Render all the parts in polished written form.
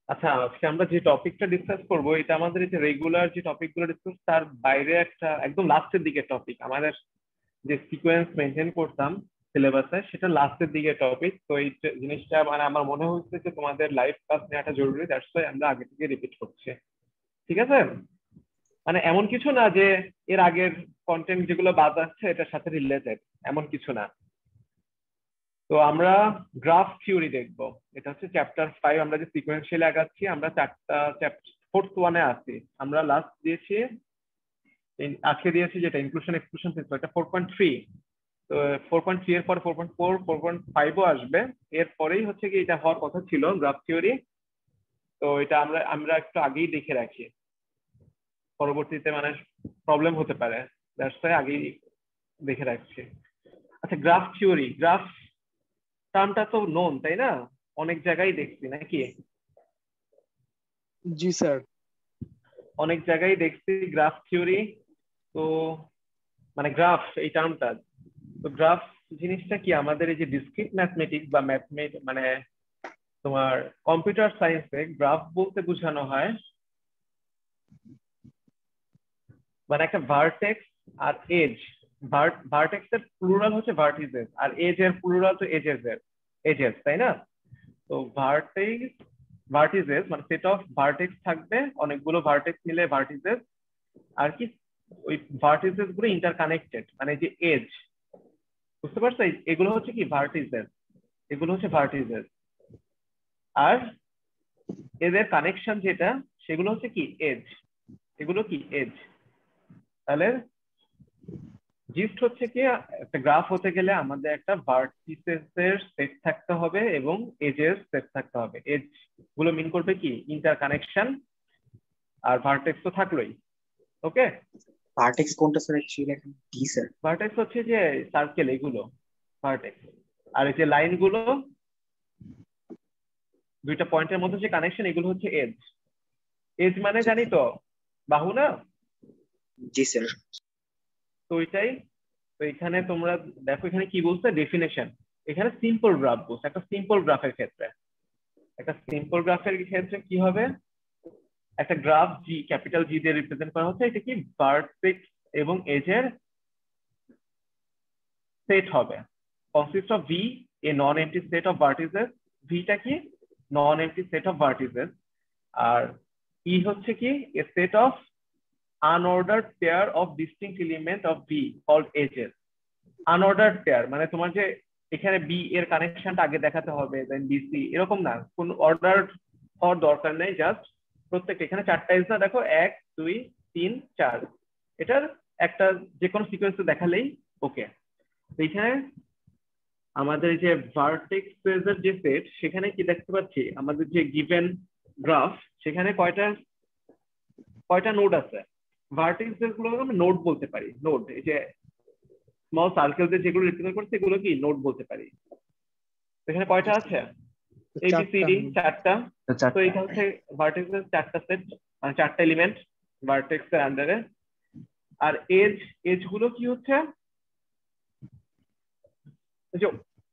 আচ্ছা, আজকে আমরা যে টপিকটা ডিসকাস করব এটা আমাদের এই যে রেগুলার যে টপিকগুলো ডিসকাস তার বাইরে একটা একদম লাস্টের দিকের টপিক। আমাদের যে সিকোয়েন্স মেনটেন করতাম সিলেবাসে সেটা লাস্টের দিকের টপিক। তো এই জিনিসটা মানে আমার মনে হচ্ছে যে তোমাদের লাইভ ক্লাস নেওয়াটা জরুরি, দ্যাটস ওয়াই আমরা আগে থেকে রিপিট করছি। ঠিক আছে? মানে এমন কিছু না যে এর আগের কন্টেন্ট যেগুলো বাদ আসছে এটার সাথে রিলেটেড, এমন কিছু না। তো আমরা গ্রাফ থিওরি দেখবো। এটা হচ্ছে চ্যাপ্টার 5। আমরা যে সিকোয়েন্সিয়ালি আগাচ্ছি, আমরা চারটা ফোর্থ ওয়ানে আছি। আমরা লাস্ট দিয়েছি, আজকে দিয়েছি যেটা ইনক্লুশন এক্সক্লুশন প্রিন্সিপাল, এটা 4.3। তো 4.3 এর পর 4.4 4.5ও আসবে। এরপরেই হচ্ছে কি এটা হওয়ার কথা ছিল গ্রাফ থিওরি। তো এটা আমরা আমরা একটু আগেই দেখে রাখি, পরবর্তীতে মানে প্রবলেম হতে পারে, দ্যাটস ওয়াই আগেই দেখে রাখছি। আচ্ছা, গ্রাফ থিওরি, গ্রাফ টার্মটা তো নোন তাই না? অনেক জায়গায় দেখছি নাকি? জি স্যার। অনেক জায়গায় দেখছি গ্রাফ থিওরি। তো মানে গ্রাফ এই টার্মটা, তো গ্রাফ জিনিসটা কি আমাদের এই যে ডিসক্রিট ম্যাথমেটিক্স বা মানে তোমার কম্পিউটার সায়েন্সে গ্রাফ বলতে বোঝানো হয় মানে একটা ভার্টেক্স আর এজ। ভার্টেক্স এর প্লুরাল হচ্ছে ভার্টিসেস, আর এজ এর প্লুরাল তো এজেস, তাই না? তো ভার্টিসেস মানে সেট অফ ভার্টেক্স থাকবে, অনেকগুলো ভার্টেক্স মিলে ভার্টিসেস। আর কি ওই ভার্টিসেস গুলো ইন্টারকানেক্টেড, মানে যে এজ, বুঝতে পারছো? এগুলো হচ্ছে কি ভার্টিসেস, এগুলো হচ্ছে ভার্টিসেস। আর এদের কানেকশন যেটা সেগুলো হচ্ছে কি এজ, এগুলো কি এজ। তাহলে জিস্ট হচ্ছে কি একটা গ্রাফ হতে গেলে আমাদের একটা ভার্টিসেস এর সেট থাকতে হবে এবং এজের সেট থাকতে হবে। এজ গুলো মিন করবে কি ইন্টার কানেকশন, আর ভার্টেক্স তো থাকলোই। ওকে, ভার্টেক্স কোনটা স্যার অ্যাকচুয়ালি এখন ডি স্যার? ভার্টেক্স হচ্ছে যে সার্কেল, এগুলো ভার্টেক্স। আর এই যে লাইন গুলো, দুইটা পয়েন্টের মধ্যে যে কানেকশন, এগুলো হচ্ছে এজ। এজ মানে জানি তো বাহু না? জি স্যার। তো ওইটাই। তো এখানে তোমরা দেখো এখানে কি বলছে ডেফিনেশন। এখানে সিম্পল গ্রাফ বলছে, একটা সিম্পল গ্রাফের ক্ষেত্রে, একটা সিম্পল গ্রাফের ক্ষেত্রে কি হবে, একটা গ্রাফ জি, ক্যাপিটাল জি দিয়ে রিপ্রেজেন্ট করা হচ্ছে, এটা কি ভার্টেক্স এবং এজের সেট হবে, consist of V, a non empty set of vertices. ভিটা কি non empty set of vertices. আর ই হচ্ছে কি a set of unordered pair of distinct element of V called edges. Unordered pair মানে তোমার যে এখানে বি এর কানেকশনটা আগে দেখাতে হবে, দেন বিসি, এরকম না, কোন অর্ডার হওয়ার দরকার নেই। জাস্ট প্রত্যেকটা এখানে চারটা এজ না, দেখো 1 2 3 4, এটার একটা যে কোনো সিকোয়েন্স দেখালেই ওকে। এইখানে আমাদের যে ভার্টেক্সেস এর যে সেট, সেখানে কি দেখতে পাচ্ছি আমাদের যে গিভেন গ্রাফ, সেখানে কয়টা কয়টা নোড আছে। ভার্টেক্সেস গুলোকে আমরা নোড বলতে পারি। নোড, এই যে স্মল সার্কেল যে যেগুলো রিপ্রেজেন্ট করছে এগুলো কি নোড বলতে পারি। তো এখানে কয়টা আছে? চারটা। এবিসিডি চারটা। তো চারটা। এটা হচ্ছে ভার্টেক্সের চারটা সেট, মানে চারটা এলিমেন্ট ভার্টেক্স এর আন্ডারে। আর এজ, এজ গুলো কি হচ্ছে যে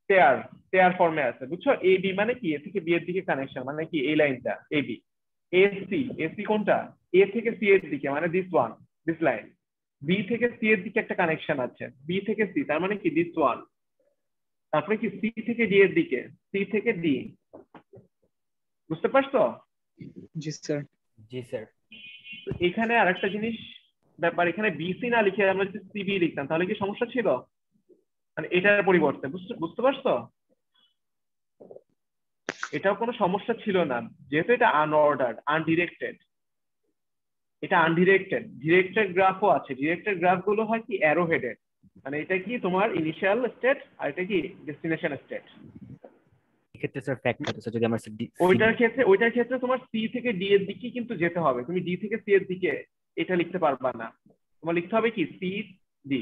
পেয়ার, পেয়ার ফর্মে আছে, বুঝছো? এ বি মানে কি এ থেকে বি এর দিকে কানেকশন, মানে কি এই লাইনটা এ বি। এসি, এসি কোনটা? এ থেকে সি এর দিকে, মানে this one, this line. B থেকে সি এর দিকে একটা কানেকশন আছে, বি থেকে সি, তার মানে কি দিস ওয়ান। তারপরে কি সি থেকে ডি এর দিকে, সি থেকে ডি, বুঝতে পারছো? জি স্যার। জি স্যার। এখানে আরেকটা জিনিস ব্যাপার, এখানে বিসি না লিখে আমরা যদি সিবি লিখতাম তাহলে কি সমস্যা ছিল? মানে এটার পরিবর্তে, বুঝতে বুঝতে পারছো? এটাও কোনো সমস্যা ছিল না, যেহেতু এটা আনঅর্ডার্ড আনডিরেক্টেড। এটা আনডিরেক্টেড, ডিরেক্টেড গ্রাফও আছে। ডিরেক্টেড গ্রাফ গুলো হয় কি অ্যারো হেডেড, মানে এটা কি তোমার ইনিশিয়াল স্টেট আর এটা কি ডেস্টিনেশন স্টেট। এক্ষেত্রে স্যার ফ্যাক্ট হতো স্যার, যদি আমরা ওইটার ক্ষেত্রে তোমার সি থেকে ডি এর দিকে কিন্তু যেতে হবে, তুমি ডি থেকে সি এর দিকে এটা লিখতে পারবা না। তোমার লিখতে হবে কি সি ডি,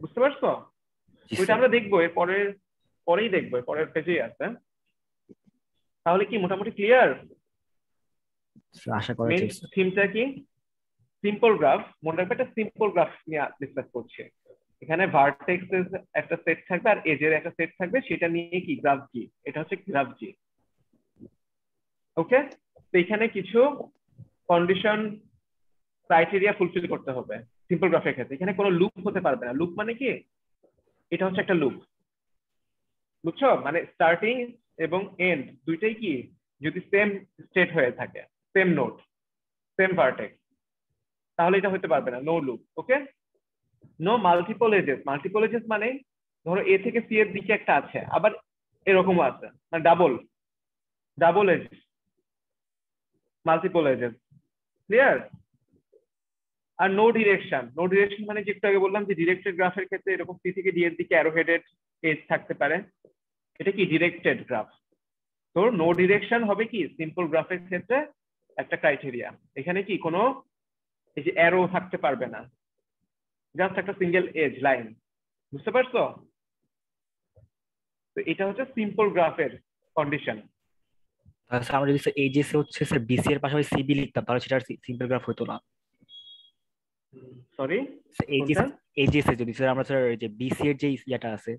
বুঝতে পারছো? জি ওইটা স্যার। আমরা দেখবো এর পরেই দেখবো, এর পরের পেজেই আছে। তাহলে কি মোটামুটি ক্লিয়ার? আশা করা মেন যায় স্যার। থিমটা কি? Simple graph. মনে রাখবে একটা সিম্পল গ্রাফ নিয়ে ডিসকাস করছে। এখানে ভার্টেক্স একটা সেট থাকবে আর এজের একটা সেট থাকবে, সেটা নিয়ে কি গ্রাফ জি, এটা হচ্ছে গ্রাফ জি। ওকে, তো এখানে কিছু কন্ডিশন ক্রাইটেরিয়া ফুলফিল করতে হবে সিম্পল গ্রাফের ক্ষেত্রে। এখানে কোনো লুপ হতে পারবে না। লুপ মানে কি, এটা হচ্ছে একটা লুপ, বুঝছো? মানে স্টার্টিং এবং এন্ড দুইটাই কি যদি সেম স্টেট হয়ে থাকে, সেম নোড, সেম ভার্টেক্স, তাহলে এটা হতে পারবে না, no loop. Okay, no multiple edges. Multiple edges মানে ধরো এ থেকে সি এর দিকে একটা আছে, আবার এরকমও আছে, মানে double edge, multiple edges. Clear? আর নো ডিরেকশন। নো ডিরেকশন মানে যে একটু আগে বললাম যে ডিরেক্টেড গ্রাফের ক্ষেত্রে এরকম সি থেকে ডি এর দিকে অ্যারো হেডেড এজ থাকতে পারে, এটা কি ডিরেক্টেড গ্রাফ। তো নো ডিরেকশন হবে কি সিম্পল গ্রাফের ক্ষেত্রে একটা ক্রাইটেরিয়া। এখানে কি কোনো এই যে অ্যারো থাকতে পারবে না, জাস্ট একটা সিঙ্গেল এজ লাইন। বুঝতে পারছো? তো এটা হচ্ছে সিম্পল গ্রাফের কন্ডিশন। তাহলে স্যার আমরা যদি এজিএস হচ্ছে স্যার বিসি এর পাশাপাশি সিবি লিখতাম তাহলে সেটা সিম্পল গ্রাফ হতো না। সরি, এজিএস কোনটা? এজিএস এ যদি স্যার আমরা স্যার যে বিসি এর যে ইয়াটা আছে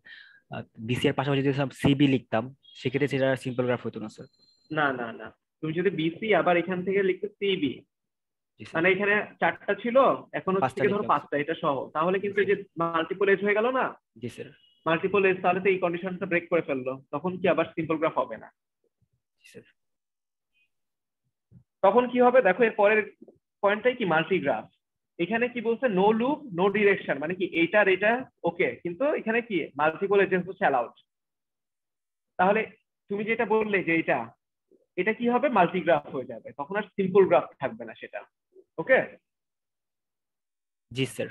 বিসি এর পাশাপাশি যদি সিবি লিখতাম সেক্ষেত্রে সেটা সিম্পল গ্রাফ হতো না স্যার। না না না, তুমি যদি বিসি আবার এখান থেকে লিখতে সিবি, জি স্যার। মানে এখানে 4টা ছিল, এখন হচ্ছে পাঁচটা থেকে ধরো লিখতাম। 5টা, এটা সহ, তাহলে কিন্তু এই যে মাল্টিপল এজ হয়ে গেল না, জি স্যার। মাল্টিপল এজ, তাহলে তো এই কন্ডিশনটা ব্রেক করে ফেললো, তখন কি আবার সিম্পল গ্রাফ হবে না। জি স্যার। তখন কি হবে দেখো, এর পরের পয়েন্টটাই কি মাল্টিগ্রাফ। এখানে কি বলছে, নো লুপ নো ডিরেকশন, মানে কি এইটার এটা ওকে, কিন্তু এখানে কি মাল্টিপল এজেস হচ্ছে অ্যালাউড। তাহলে তুমি যেটা বললে যে এটা কি হবে, মাল্টিগ্রাফ হয়ে যাবে, তখন আর সিম্পল গ্রাফ থাকবে না সেটা। ওকে, জি স্যার।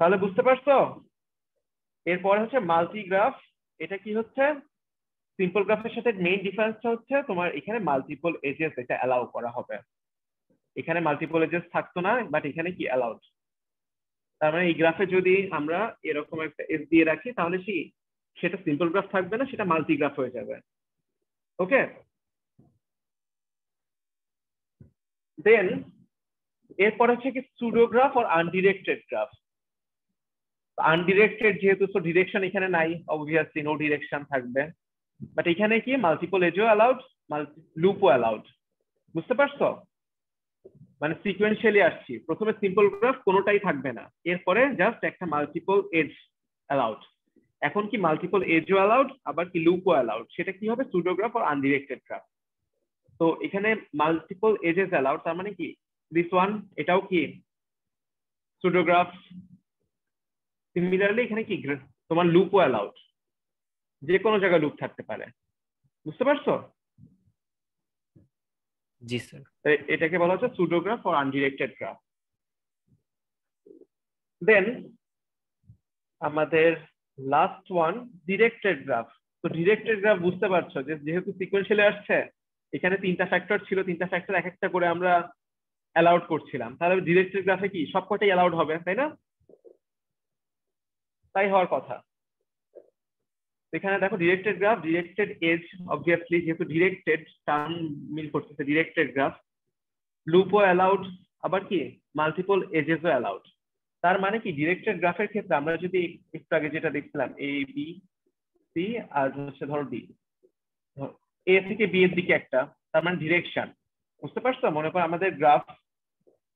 তাহলে বুঝতে পারছো? এরপরে হচ্ছে মাল্টিগ্রাফ। এটা কি হচ্ছে, সিম্পল গ্রাফের সাথে মেইন ডিফারেন্সটা হচ্ছে তোমার এখানে মাল্টিপল এজেস এটা অ্যালাউ করা হবে। এখানে মাল্টিপল এজেস থাকতো না, বাট এখানে কি অ্যালাউড। তার মানে এই গ্রাফে যদি আমরা এরকম একটা এজ দিয়ে রাখি, তাহলে সেটা সিম্পল গ্রাফ থাকবে না, সেটা মাল্টিগ্রাফ হয়ে যাবে। ওকে, দেন এরপর হচ্ছে কি সুডোগ্রাফ আর আনডিরেক্টেড গ্রাফ। আনডিরেক্টেড যেহেতু, তো ডিরেকশন এখানে নাই, অবভিয়াসলি নো ডিরেকশন থাকবে, বাট এখানে কি মাল্টিপল এজও অ্যালাউড, লুপও অ্যালাউড। বুঝতে পারছো? মানে সিকোয়েন্সিয়ালি আসছি, প্রথমে সিম্পল গ্রাফ কোনোটাই থাকবে না, এরপরে জাস্ট একটা মাল্টিপল এজ অ্যালাউড। এখন কি মাল্টিপল এজও অ্যালাউড, আবার কি লুপও অ্যালাউড, সেটা কি হবে সুডোগ্রাফ আর আনডিরেক্টেড গ্রাফ। তো এখানে মাল্টিপল এজেস অ্যালাউড, তার মানে কি দিস ওয়ান, এটাও কি সুডোগ্রাফ। সিমিলারলি এখানে কি তোমার লুপও অ্যালাউড, যে কোনো জায়গায় লুপ থাকতে পারে। বুঝতে পারছো? জি স্যার। এটাকে বলা হচ্ছে সুডোগ্রাফ আর আনডিরেক্টেড গ্রাফ। দেন আমাদের লাস্ট ওয়ান ডিরেক্টেড গ্রাফ। তো ডিরেক্টেড গ্রাফ বুঝতে পারছো যে যেহেতু সিকোয়েন্সিয়ালি আসছে, এখানে 3টা ফ্যাক্টর ছিল, 3টা ফ্যাক্টর এক একটা করে আমরা অ্যালাউড করছিলাম, তাহলে ডিরেক্টেড গ্রাফে কি সবকটাই অ্যালাউড হবে, তাই না? তাই হওয়ার কথা। এখানে দেখো directed graph, directed edge, obviously যেহেতু ডিরেক্টেড টার্ম মিল করতেছে ডিরেক্টেড গ্রাফ, লুপও অ্যালাউড, আবার কি মাল্টিপল এজেসও অ্যালাউড। তার মানে কি ডিরেক্টেড গ্রাফের ক্ষেত্রে আমরা যদি একটু আগে যেটা দেখছিলাম এ বি সি আর হচ্ছে ধরো ডি, এ থেকে বি এর দিকে একটা, তার মানে ডিরেকশন। বুঝতে পারছো? মনে করো আমাদের গ্রাফ,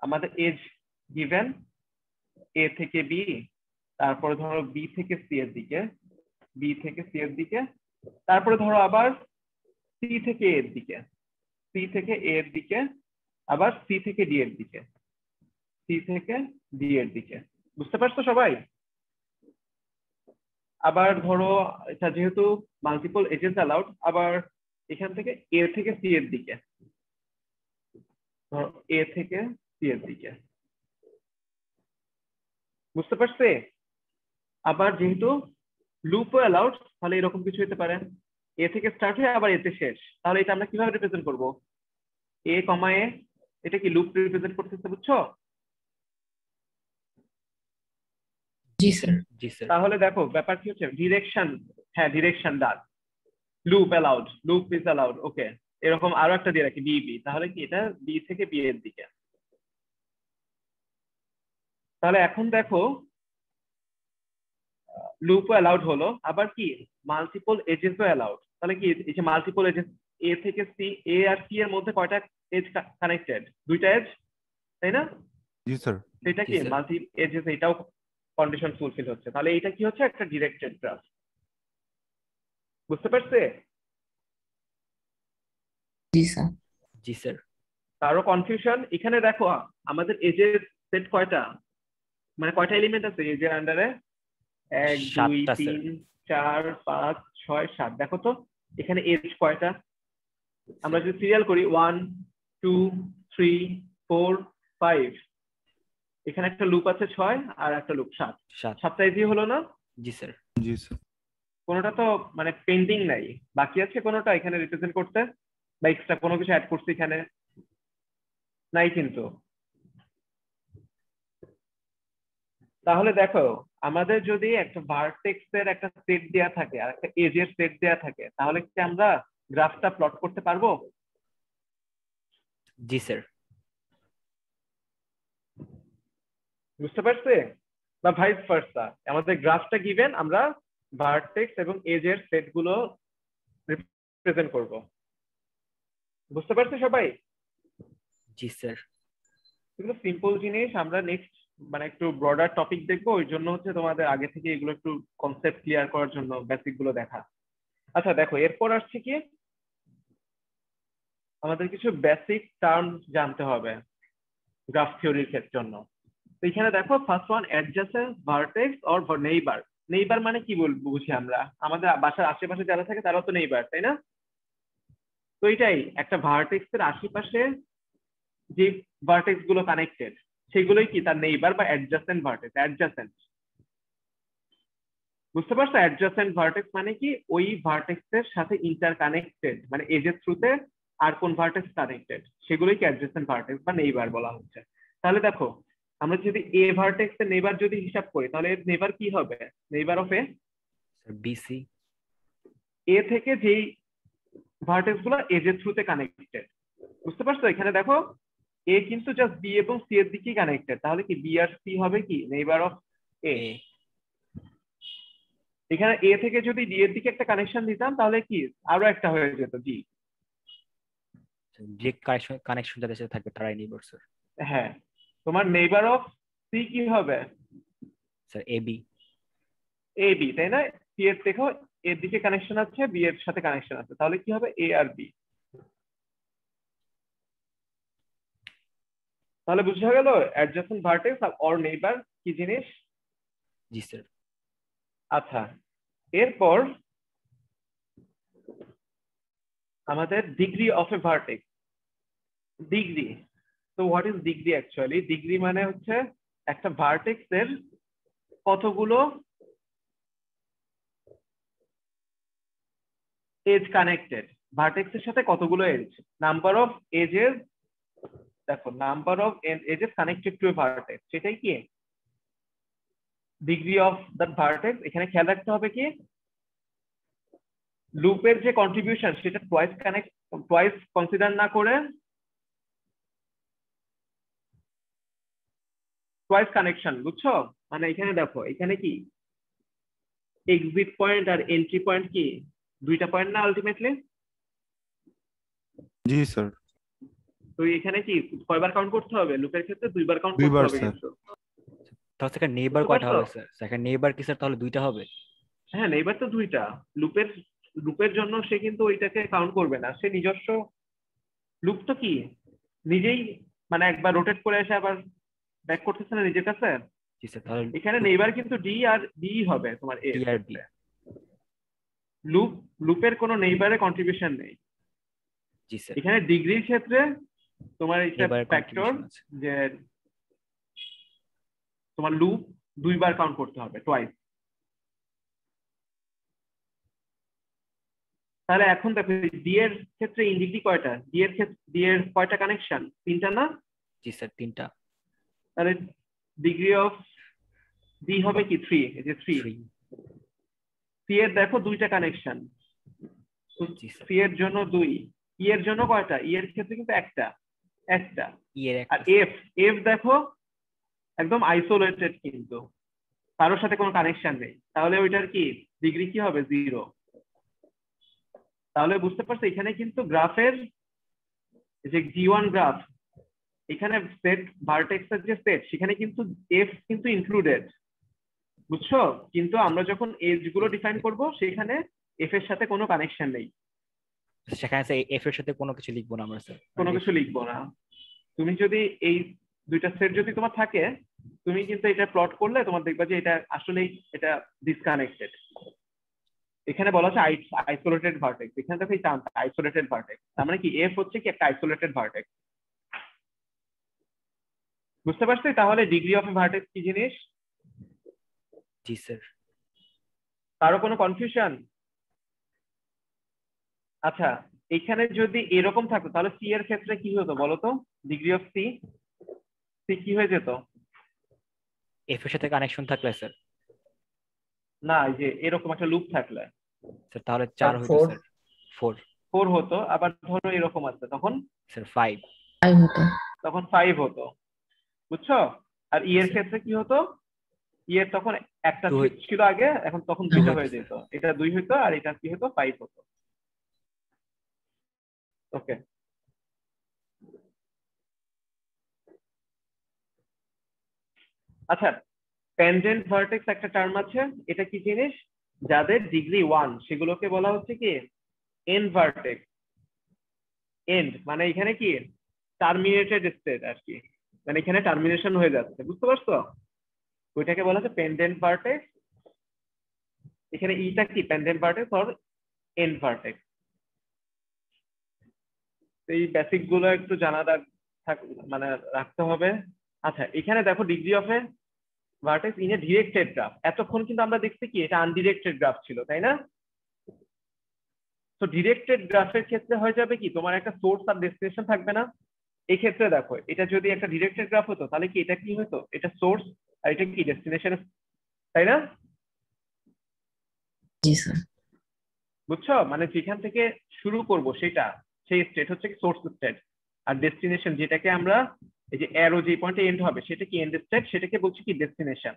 আমাদের এজ গিভেন এ থেকে বি, তারপরে ধরো বি থেকে সি এর দিকে, বি থেকে সি এর দিকে, তারপরে ধরো আবার সি থেকে এ এর দিকে, সি থেকে এ এর দিকে, আবার সি থেকে ডি এর দিকে, সি থেকে ডি এর দিকে। বুঝতে পারছো সবাই? আবার ধরো এটা যেহেতু মাল্টিপল এজেস অ্যালাউড, আবার এখান থেকে এ থেকে সি এর দিকে, ধরো এ থেকে সি এর দিকে। বুঝতে পারছে? আবার যেহেতু লুপও অ্যালাউড, তাহলে এরকম কিছু হতে পারে, এ থেকে স্টার্ট হয়ে আবার এতে শেষ। তাহলে এটা আমরা কিভাবে রিপ্রেজেন্ট করবো, এ কমা এ, এটা কি লুপ রিপ্রেজেন্ট করতেছে, বুঝছো? জি স্যার। জি স্যার। তাহলে দেখো ব্যাপার কি হচ্ছে, ডিরেকশন, হ্যাঁ direction done, loop allowed, loop is allowed. Okay, এরকম আরো একটা দিয়ে রাখি বি বি, তাহলে কি এটা বি থেকে বি এর দিকে। তাহলে এখন দেখো লুপও অ্যালাউড হলো, আবার কি মাল্টিপল এজেসও অ্যালাউড। তাহলে কি এই যে মাল্টিপল এজেস এ থেকে সি, এ আর সি এর মধ্যে কয়টা এজ কানেক্টেড? দুইটা এজ, তাই না? জি স্যার। সেটা জি কি স্যার। মাল্টি এজেস, এটাও কন্ডিশন ফুলফিল হচ্ছে, তাহলে এটা কি হচ্ছে? একটা ডিরেক্টেড গ্রাফ। বুঝতে পারছে? জি স্যার। জি স্যার। কারো কনফিউশন? এখানে দেখো আমাদের এজের সেট কয়টা, মানে কয়টা এলিমেন্ট আছে এজের আন্ডারে? 1 2 7টা স্যার। 3 4 5 6 7। দেখো তো এখানে এজ কয়টা? আমরা যদি সিরিয়াল করি 1 2 3 4 5, এখানে একটা লুপ আছে 6 আর একটা লুপ 7, 7। 7টা এজই হলো না? জি স্যার। জি স্যার। কোনোটা তো মানে পেন্ডিং নাই, বাকি আছে কোনোটা এখানে রিপ্রেজেন্ট করতে, বা এক্সট্রা কোনো কিছু অ্যাড করছে এখানে? নাই কিন্তু। তাহলে দেখো আমাদের যদি একটা ভার্টেক্স এর একটা সেট দেয়া থাকে আর একটা এজের সেট দেয়া থাকে, তাহলে কি আমরা গ্রাফটা প্লট করতে পারবো? জি স্যার। বুঝতে পারছে? বা ভাইস ভার্সা, আমাদের গ্রাফটা গিভেন, আমরা ভার্টেক্স এবং এজের সেট গুলো রিপ্রেজেন্ট করব। বুঝতে পারছে সবাই? জি স্যার। এগুলো সিম্পল জিনিস, আমরা নেক্সট মানে একটু ব্রডার টপিক দেখবো, ওই জন্য হচ্ছে তোমাদের আগে থেকে এগুলো একটু কনসেপ্ট ক্লিয়ার করার জন্য বেসিক গুলো দেখা। আচ্ছা দেখো, এরপর আসছে কি, আমাদের কিছু বেসিক টার্ম জানতে হবে গ্রাফ থিওরির ক্ষেত্রে জন্য। তো এখানে দেখো first one, adjacent vertex or neighbour. Neighbour মানে কি বুঝি আমরা? আমাদের বাসার আশেপাশে যারা থাকে তারাও তো নেইবার, তাই না? তো এটাই, একটা ভার্টেক্স এর আশেপাশে যে ভার্টেক্স গুলো কানেক্টেড সেগুলোই কি তার নেইবার বা অ্যাডজাসেন্ট ভার্টেক্স। অ্যাডজাসেন্ট, বুঝতে পারছো? অ্যাডজাসেন্ট ভার্টেক্স মানে কি ওই ভার্টেক্স এর সাথে ইন্টার কানেক্টেড, মানে এজের থ্রুতে আর কোন ভার্টেক্স কানেক্টেড সেগুলোই কি অ্যাডজাসেন্ট ভার্টেক্স বা নেইবার বলা হচ্ছে। তাহলে দেখো আমরা যদি এ ভার্টেক্স এর নেইবার যদি হিসাব করি, তাহলে নেইবার কি হবে? Neighbour of A, sir B C. A থেকে যেই ভার্টেক্স গুলো এজের থ্রুতে কানেক্টেড। বুঝতে পারছো? এখানে দেখো এ কিন্তু জাস্ট বি এবং সি এর দিকেই কানেক্টেড, তাহলে কি বি আর সি হবে কি নেইবার অফ এ। এ। এখানে এ থেকে যদি ডি এর দিকে একটা কানেকশন দিতাম তাহলে কি আরো একটা হয়ে যেত ডি। যে কানেকশন যাদের সাথে থাকবে তারাই নেইবার স্যার। হ্যাঁ, তোমার নেইবার অফ সি কি হবে? Sir AB. এ বি, তাই না? সি এর দেখো এর দিকে কানেকশন আছে, বি এর সাথে কানেকশন আছে, তাহলে কি হবে? এ আর বি। তাহলে বুঝা গেল অ্যাডজাসেন্ট ভার্টেক্স অর নেইবার কি জিনিস। জি স্যার। আচ্ছা, এরপর আমাদের degree of a vertex. Degree, তো what is degree actually? Degree মানে হচ্ছে একটা ভার্টেক্স এর কতগুলো এজ কানেক্টেড, ভার্টেক্স এর সাথে কতগুলো এজ, নাম্বার অফ এজেস। দেখো number of edges connected to a vertex, সেটাই কি ডিগ্রি অফ দ্যাট ভার্টেক্স। এখানে খেয়াল রাখতে হবে কি লুপের যে কন্ট্রিবিউশন সেটা টুয়াইস কনসিডার না করে টুয়াইস কানেকশন। বুঝছো? মানে এখানে দেখো এখানে কি এক্সিট পয়েন্ট আর এন্ট্রি পয়েন্ট কি দুইটা পয়েন্ট না আলটিমেটলি? জি স্যার। তো এখানে কি কয়বার কাউন্ট করতে হবে? লুপের ক্ষেত্রে দুইবার কাউন্ট করতে দুইবার হবে স্যার। কিন্তু। তাহলে স্যার নেইবার বুঝতে কয়টা পারছো? হবে স্যার? স্যার নেইবার কি স্যার তাহলে দুইটা হবে? হ্যাঁ, নেইবার তো দুইটা। লুপের লুপের জন্য সে কিন্তু ওইটাকে কাউন্ট করবে না, সে নিজস্ব লুপ তো কি নিজেই মানে একবার রোটেট করে এসে আবার ব্যাক করতেছে না নিজের কাছে। জি স্যার। তাহলে এখানে নেইবার কিন্তু ডি আর ডি হবে তোমার এ। ডি আর বি। লুপের কোনো নেইবারে কন্ট্রিবিউশন নেই। জি স্যার। এখানে ডিগ্রির ক্ষেত্রে তোমার এটা নেইবারের ফ্যাক্টর কন্ট্রিবিউশন আছে। যে তোমার লুপ দুইবার কাউন্ট করতে হবে, টুয়াইস। তাহলে এখন দেখো ডি এর ক্ষেত্রে ইন ডিগ্রি কয়টা? ডি এর কয়টা কানেকশন? তিনটা না? জি স্যার তিনটা। তাহলে ডিগ্রি অফ ডি হবে কি 3, এই যে 3। 3। সি এর দেখো দুইটা কানেকশন, জি স্যার। সি এর জন্য 2, ই এর জন্য কয়টা? ই এর ক্ষেত্রে কিন্তু একটা। ই এর আর একটা। এফ, এফ দেখো একদম আইসোলেটেড, কিন্তু কারোর সাথে কোনো কানেকশন নেই, তাহলে ওইটার কি ডিগ্রি কি হবে? 0। তাহলে বুঝতে পারছো এখানে কিন্তু গ্রাফের যে জি1 গ্রাফ, এখানে সেট ভার্টেক্স এর যে সেট সেখানে কিন্তু এফ কিন্তু ইনক্লুডেড, বুঝছো? কিন্তু আমরা যখন এজ গুলো ডিফাইন করব সেখানে এফ এর সাথে কোনো কানেকশন নেই, সেখানে এফ এর সাথে কোনো কিছু লিখবো না আমরা স্যার। কোনো কিছু লিখবো না। তুমি যদি এই দুইটা সেট যদি তোমার থাকে, তুমি কিন্তু এটা প্লট করলে তোমার দেখবা যে এটা আসলেই এটা ডিসকানেক্টেড। এখানে বলা হচ্ছে আইসোলেটেড ভার্টেক্স, এখানে দেখো এই টার্মটা আইসোলেটেড ভার্টেক্স, তার মানে কি এফ হচ্ছে কি একটা আইসোলেটেড ভার্টেক্স। বুঝতে পারছি তাহলে ডিগ্রি অফ এ ভার্টেক্স কি জিনিস? জি স্যার। কারো কোনো কনফিউশন? আচ্ছা, এখানে যদি এরকম থাকতো তাহলে সি এর ক্ষেত্রে কি হতো বলো তো? ডিগ্রি অফ সি, সি কি হয়ে যেত? এফ এর সাথে কানেকশন থাকলে স্যার। না, এই যে এরকম একটা লুপ থাকলে স্যার তাহলে 4 হইতো 4 স্যার। 4। 4 হতো, আবার ধরো এরকম আছে তখন স্যার 5। 5 হতো। তখন 5 হতো, বুঝছো? আর ই এর স্যার ক্ষেত্রে কি হতো? ই এর তখন একটা 2 ছিল আগে, এখন তখন 2 দুইটা হইতো হয়ে স্যার। যেত, এটা 2 হতো আর এটা কি হতো 5 হতো। ওকে, আচ্ছা, ট্যানজেন্ট ভার্টেক্স একটা টার্ম আছে, এটা কি জিনিস? যাদের ডিগ্রি 1 সেগুলোকে বলা হচ্ছে কি এন্ড ভার্টেক্স। এন্ড মানে এখানে কি টার্মিনেটেড স্টেট আর কি, মানে এখানে টার্মিনেশন হয়ে যাচ্ছে, বুঝতে পারছো? ওইটাকে বলা হচ্ছে পেন্ডেন্ট ভার্টেক্স। এখানে ইটা কি pendant vertex or end vertex. এই বেসিক গুলো একটু জানা মানে রাখতে হবে। আচ্ছা, এখানে দেখো degree of a vertex in a directed graph, এতক্ষণ কিন্তু আমরা দেখছি কি এটা আনডিরেক্টেড গ্রাফ ছিল, তাই না? তো ডিরেক্টেড গ্রাফের ক্ষেত্রে হয়ে যাবে কি তোমার একটা সোর্স আর ডেস্টিনেশন থাকবে না। এই ক্ষেত্রে দেখো এটা যদি একটা ডিরেক্টেড গ্রাফ হতো তাহলে কি এটা কি হতো, এটা সোর্স আর এটা কি ডেস্টিনেশন, তাই না? জি স্যার। বুঝছো, মানে যেখান থেকে শুরু করব সেটা, সেই স্টেট হচ্ছে কি সোর্স স্টেট, আর ডেস্টিনেশন যেটাকে আমরা এই যে অ্যারো যে পয়েন্টে এন্ড হবে সেটা কি এন্ড স্টেট, সেটাকে বলছি কি ডেস্টিনেশন।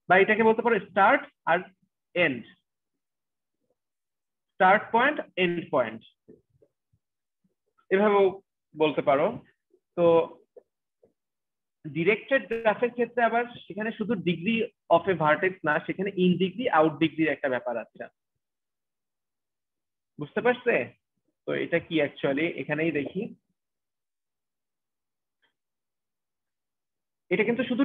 বা এটাকে বলতে পারো স্টার্ট আর end, start point end point, এভাবেও বলতে পারো। তো ডিরেক্টেড গ্রাফের ক্ষেত্রে আবার সেখানে শুধু ডিগ্রি অফ এ ভার্টেক্স না, সেখানে ইন ডিগ্রি আউট ডিগ্রির একটা ব্যাপার আছে, বুঝতে পারছে? তো এটা কি অ্যাকচুয়ালি এখানেই দেখি, এটা কিন্তু শুধু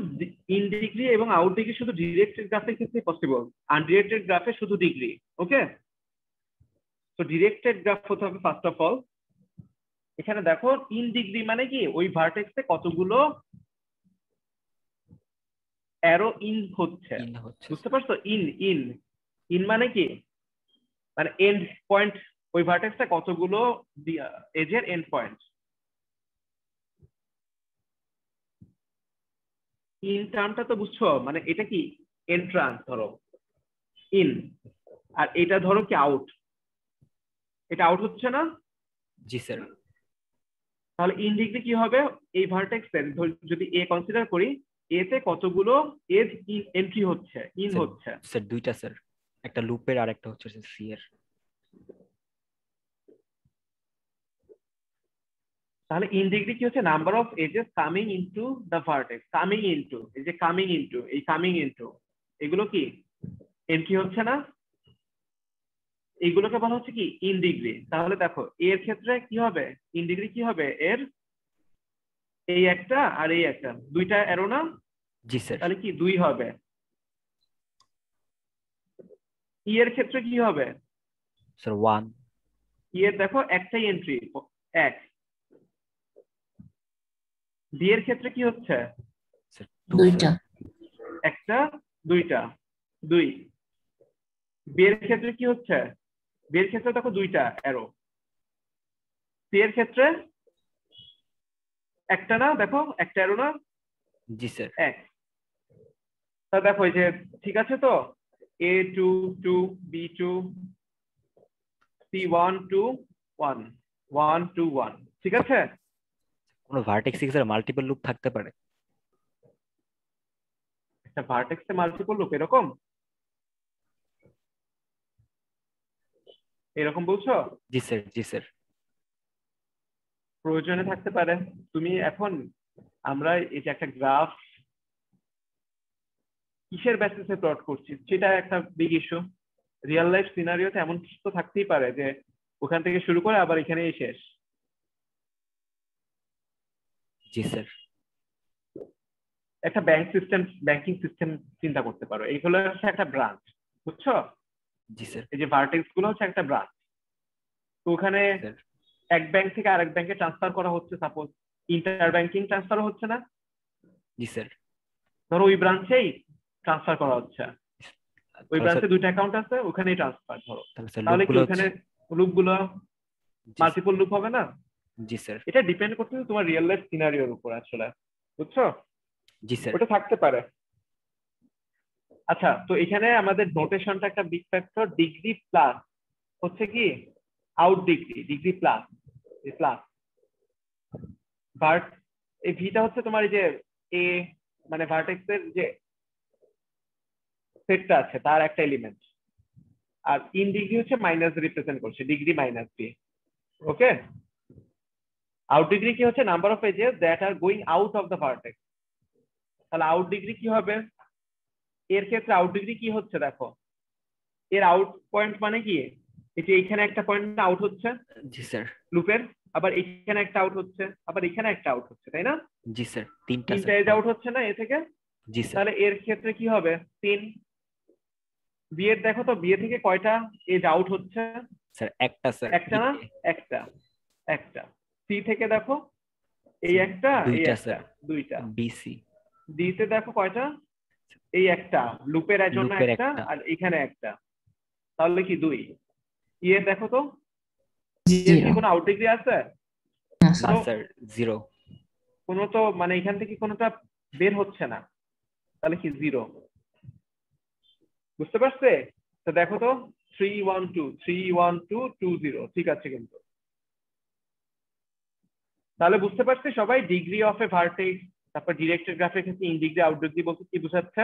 ইন ডিগ্রি এবং আউট ডিগ্রি শুধু ডিরেক্টেড গ্রাফের ক্ষেত্রে পসিবল, আনডিরেক্টেড গ্রাফে শুধু ডিগ্রি। ওকে, তো ডিরেক্টেড গ্রাফ হতে হবে ফার্স্ট অফ অল। এখানে দেখো ইন ডিগ্রি মানে কি ওই ভার্টেক্সে কতগুলো অ্যারো ইন হচ্ছে, ইন হচ্ছে বুঝতে স্যার। পারছো? ইন ইন ইন মানে কি, মানে এন্ড পয়েন্ট, ওই ভার্টেক্সটা কতগুলো এজের এন্ড পয়েন্ট। ইন টার্মটা তো বুঝছো, মানে এটা কি এন্ট্রান্স ধরো ইন, আর এটা ধরো কি আউট, এটা আউট হচ্ছে না? জি স্যার। তাহলে ইন ডিগ্রি কি হবে, এই ভার্টেক্সের যদি এ কনসিডার করি, এ তে কতগুলো এজ এন্ট্রি হচ্ছে, ইন স্যার হচ্ছে। স্যার দুইটা স্যার, একটা লুপের আর একটা হচ্ছে সি এর। তাহলে ইন ডিগ্রি কি হচ্ছে, number of edges coming into the vertex, coming into, এই যে কামিং ইনটু, এই কামিং ইনটু, এগুলো কি এন্ট্রি হচ্ছে না? এইগুলোকে বলা হচ্ছে কি ইন ডিগ্রি। তাহলে দেখো এর ক্ষেত্রে কি হবে, ইন ডিগ্রি কি হবে, এর এই একটা আর এই একটা, দুইটা অ্যারো না? জি স্যার। তাহলে কি 2 হবে। ই এর ক্ষেত্রে কি হবে, স্যার 1। ই এর দেখো একটাই এন্ট্রি, এক। ডি এর ক্ষেত্রে কি হচ্ছে, স্যার 2 দুইটা। স্যার। একটা, দুইটা, 2। বি এর ক্ষেত্রে কি হচ্ছে, বি এর ক্ষেত্রে দেখো দুইটা অ্যারো। সি এর ক্ষেত্রে একটা না, দেখো একটা অ্যারো না, জি স্যার। এক। তা দেখো এই যে ঠিক আছে তো, A2 2 B2 C1 2 1 1 2 1, ঠিক আছে? কোনো ভার্টেক্সে কি স্যার মাল্টিপল লুপ থাকতে পারে? একটা ভার্টেক্সে মাল্টিপল লুপ এরকম এরকম বলছো? জি স্যার, জি স্যার। প্রয়োজনে থাকতে পারে। তুমি এখন আমরা এই যে একটা গ্রাফ কিসের বেসিসে প্লট করছি সেটা একটা বিগ ইস্যু। রিয়েল লাইফ সিনারিওতে এমন কিছু তো থাকতেই পারে যে ওখান থেকে শুরু করে আবার এখানেই শেষ। জি স্যার। একটা ব্যাংকিং সিস্টেম চিন্তা করতে পারো, এইগুলো হচ্ছে একটা ব্রাঞ্চ, বুঝছো? জি স্যার। এই যে ভার্টেক্স গুলো হচ্ছে একটা ব্রাঞ্চ। তো ওখানে স্যার। এক ব্যাংক থেকে আরেক ব্যাংকে ট্রান্সফার করা হচ্ছে, সাপোজ ইন্টার ব্যাংকিং ট্রান্সফারও হচ্ছে না, জি স্যার। ধরো ওই ব্রাঞ্চেই ট্রান্সফার করা হচ্ছে, ওই তাহলে স্যার, ব্রাঞ্চে দুইটা অ্যাকাউন্ট আছে, ওখানেই ট্রান্সফার ধরো। তাহলে স্যার তাহলে কি লুপগুলো হচ্ছে। ওখানে লুপ গুলো জি স্যার। মাল্টিপল লুপ হবে না? জি স্যার। এটা ডিপেন্ড করতেছে তোমার রিয়েল লাইফ সিনারিওর উপর আসলে, বুঝছো? জি স্যার। ওটা থাকতে পারে। আচ্ছা, তো এখানে আমাদের নোটেশনটা একটা বিগ ফ্যাক্টর। ডিগ্রি প্লাস হচ্ছে কি out degree, degree plus plus ভার্ট। এই ভিটা হচ্ছে তোমার এই যে এ মানে ভার্টেক্সের যে সেটটা আছে তার একটা এলিমেন্ট, আর ইন ডিগ্রি হচ্ছে মাইনাস রিপ্রেজেন্ট করছে, ডিগ্রি মাইনাস দিয়ে। ওকে, আউট ডিগ্রি কি হচ্ছে number of edges that are going out of the vertex. তাহলে আউট ডিগ্রি কি হবে? এর ক্ষেত্রে আউট ডিগ্রি কি হচ্ছে দেখো, এর আউট পয়েন্ট মানে কি, এই যে এখানে একটা পয়েন্ট আউট হচ্ছে জি স্যার। লুপের, আবার এখানে একটা আউট হচ্ছে, আবার এখানে একটা আউট হচ্ছে, তাই না? জি স্যার, তিনটা তিনটা স্যার। এজ আউট হচ্ছে না এ থেকে? জি স্যার। তাহলে এর ক্ষেত্রে কি হবে? 3। বিয়ের দেখো তো, বিয়ে থেকে কয়টা এজ আউট হচ্ছে? স্যার একটা স্যার, একটা না? একটা, একটা। সি থেকে দেখো, এই স্যার একটা, এই দুইটা একটা, স্যার। দুইটা। বিসি ডি তে দেখো কয়টা? এই একটা, লুপের জন্য লুপের একটা, একটা। আর এখানে একটা, তাহলে কি 2। ইয়ে দেখো তো, এর কি 0 কোনো আউট ডিগ্রি আছে? না না স্যার। কোনো, স্যার, জিরো। কোনো তো মানে এখান থেকে কোনোটা বের হচ্ছে না, তাহলে কি 0। বুঝতে পারছে? তো দেখো তো, 312 312 20 ঠিক আছে কিন্তু। তাহলে বুঝতে পারছি সবাই, ডিগ্রি অফ এ ভার্টেক্স, তারপর ডিরেক্টেড গ্রাফের ক্ষেত্রে ইন ডিগ্রি আউট ডিগ্রি বলতে কি বোঝাচ্ছে?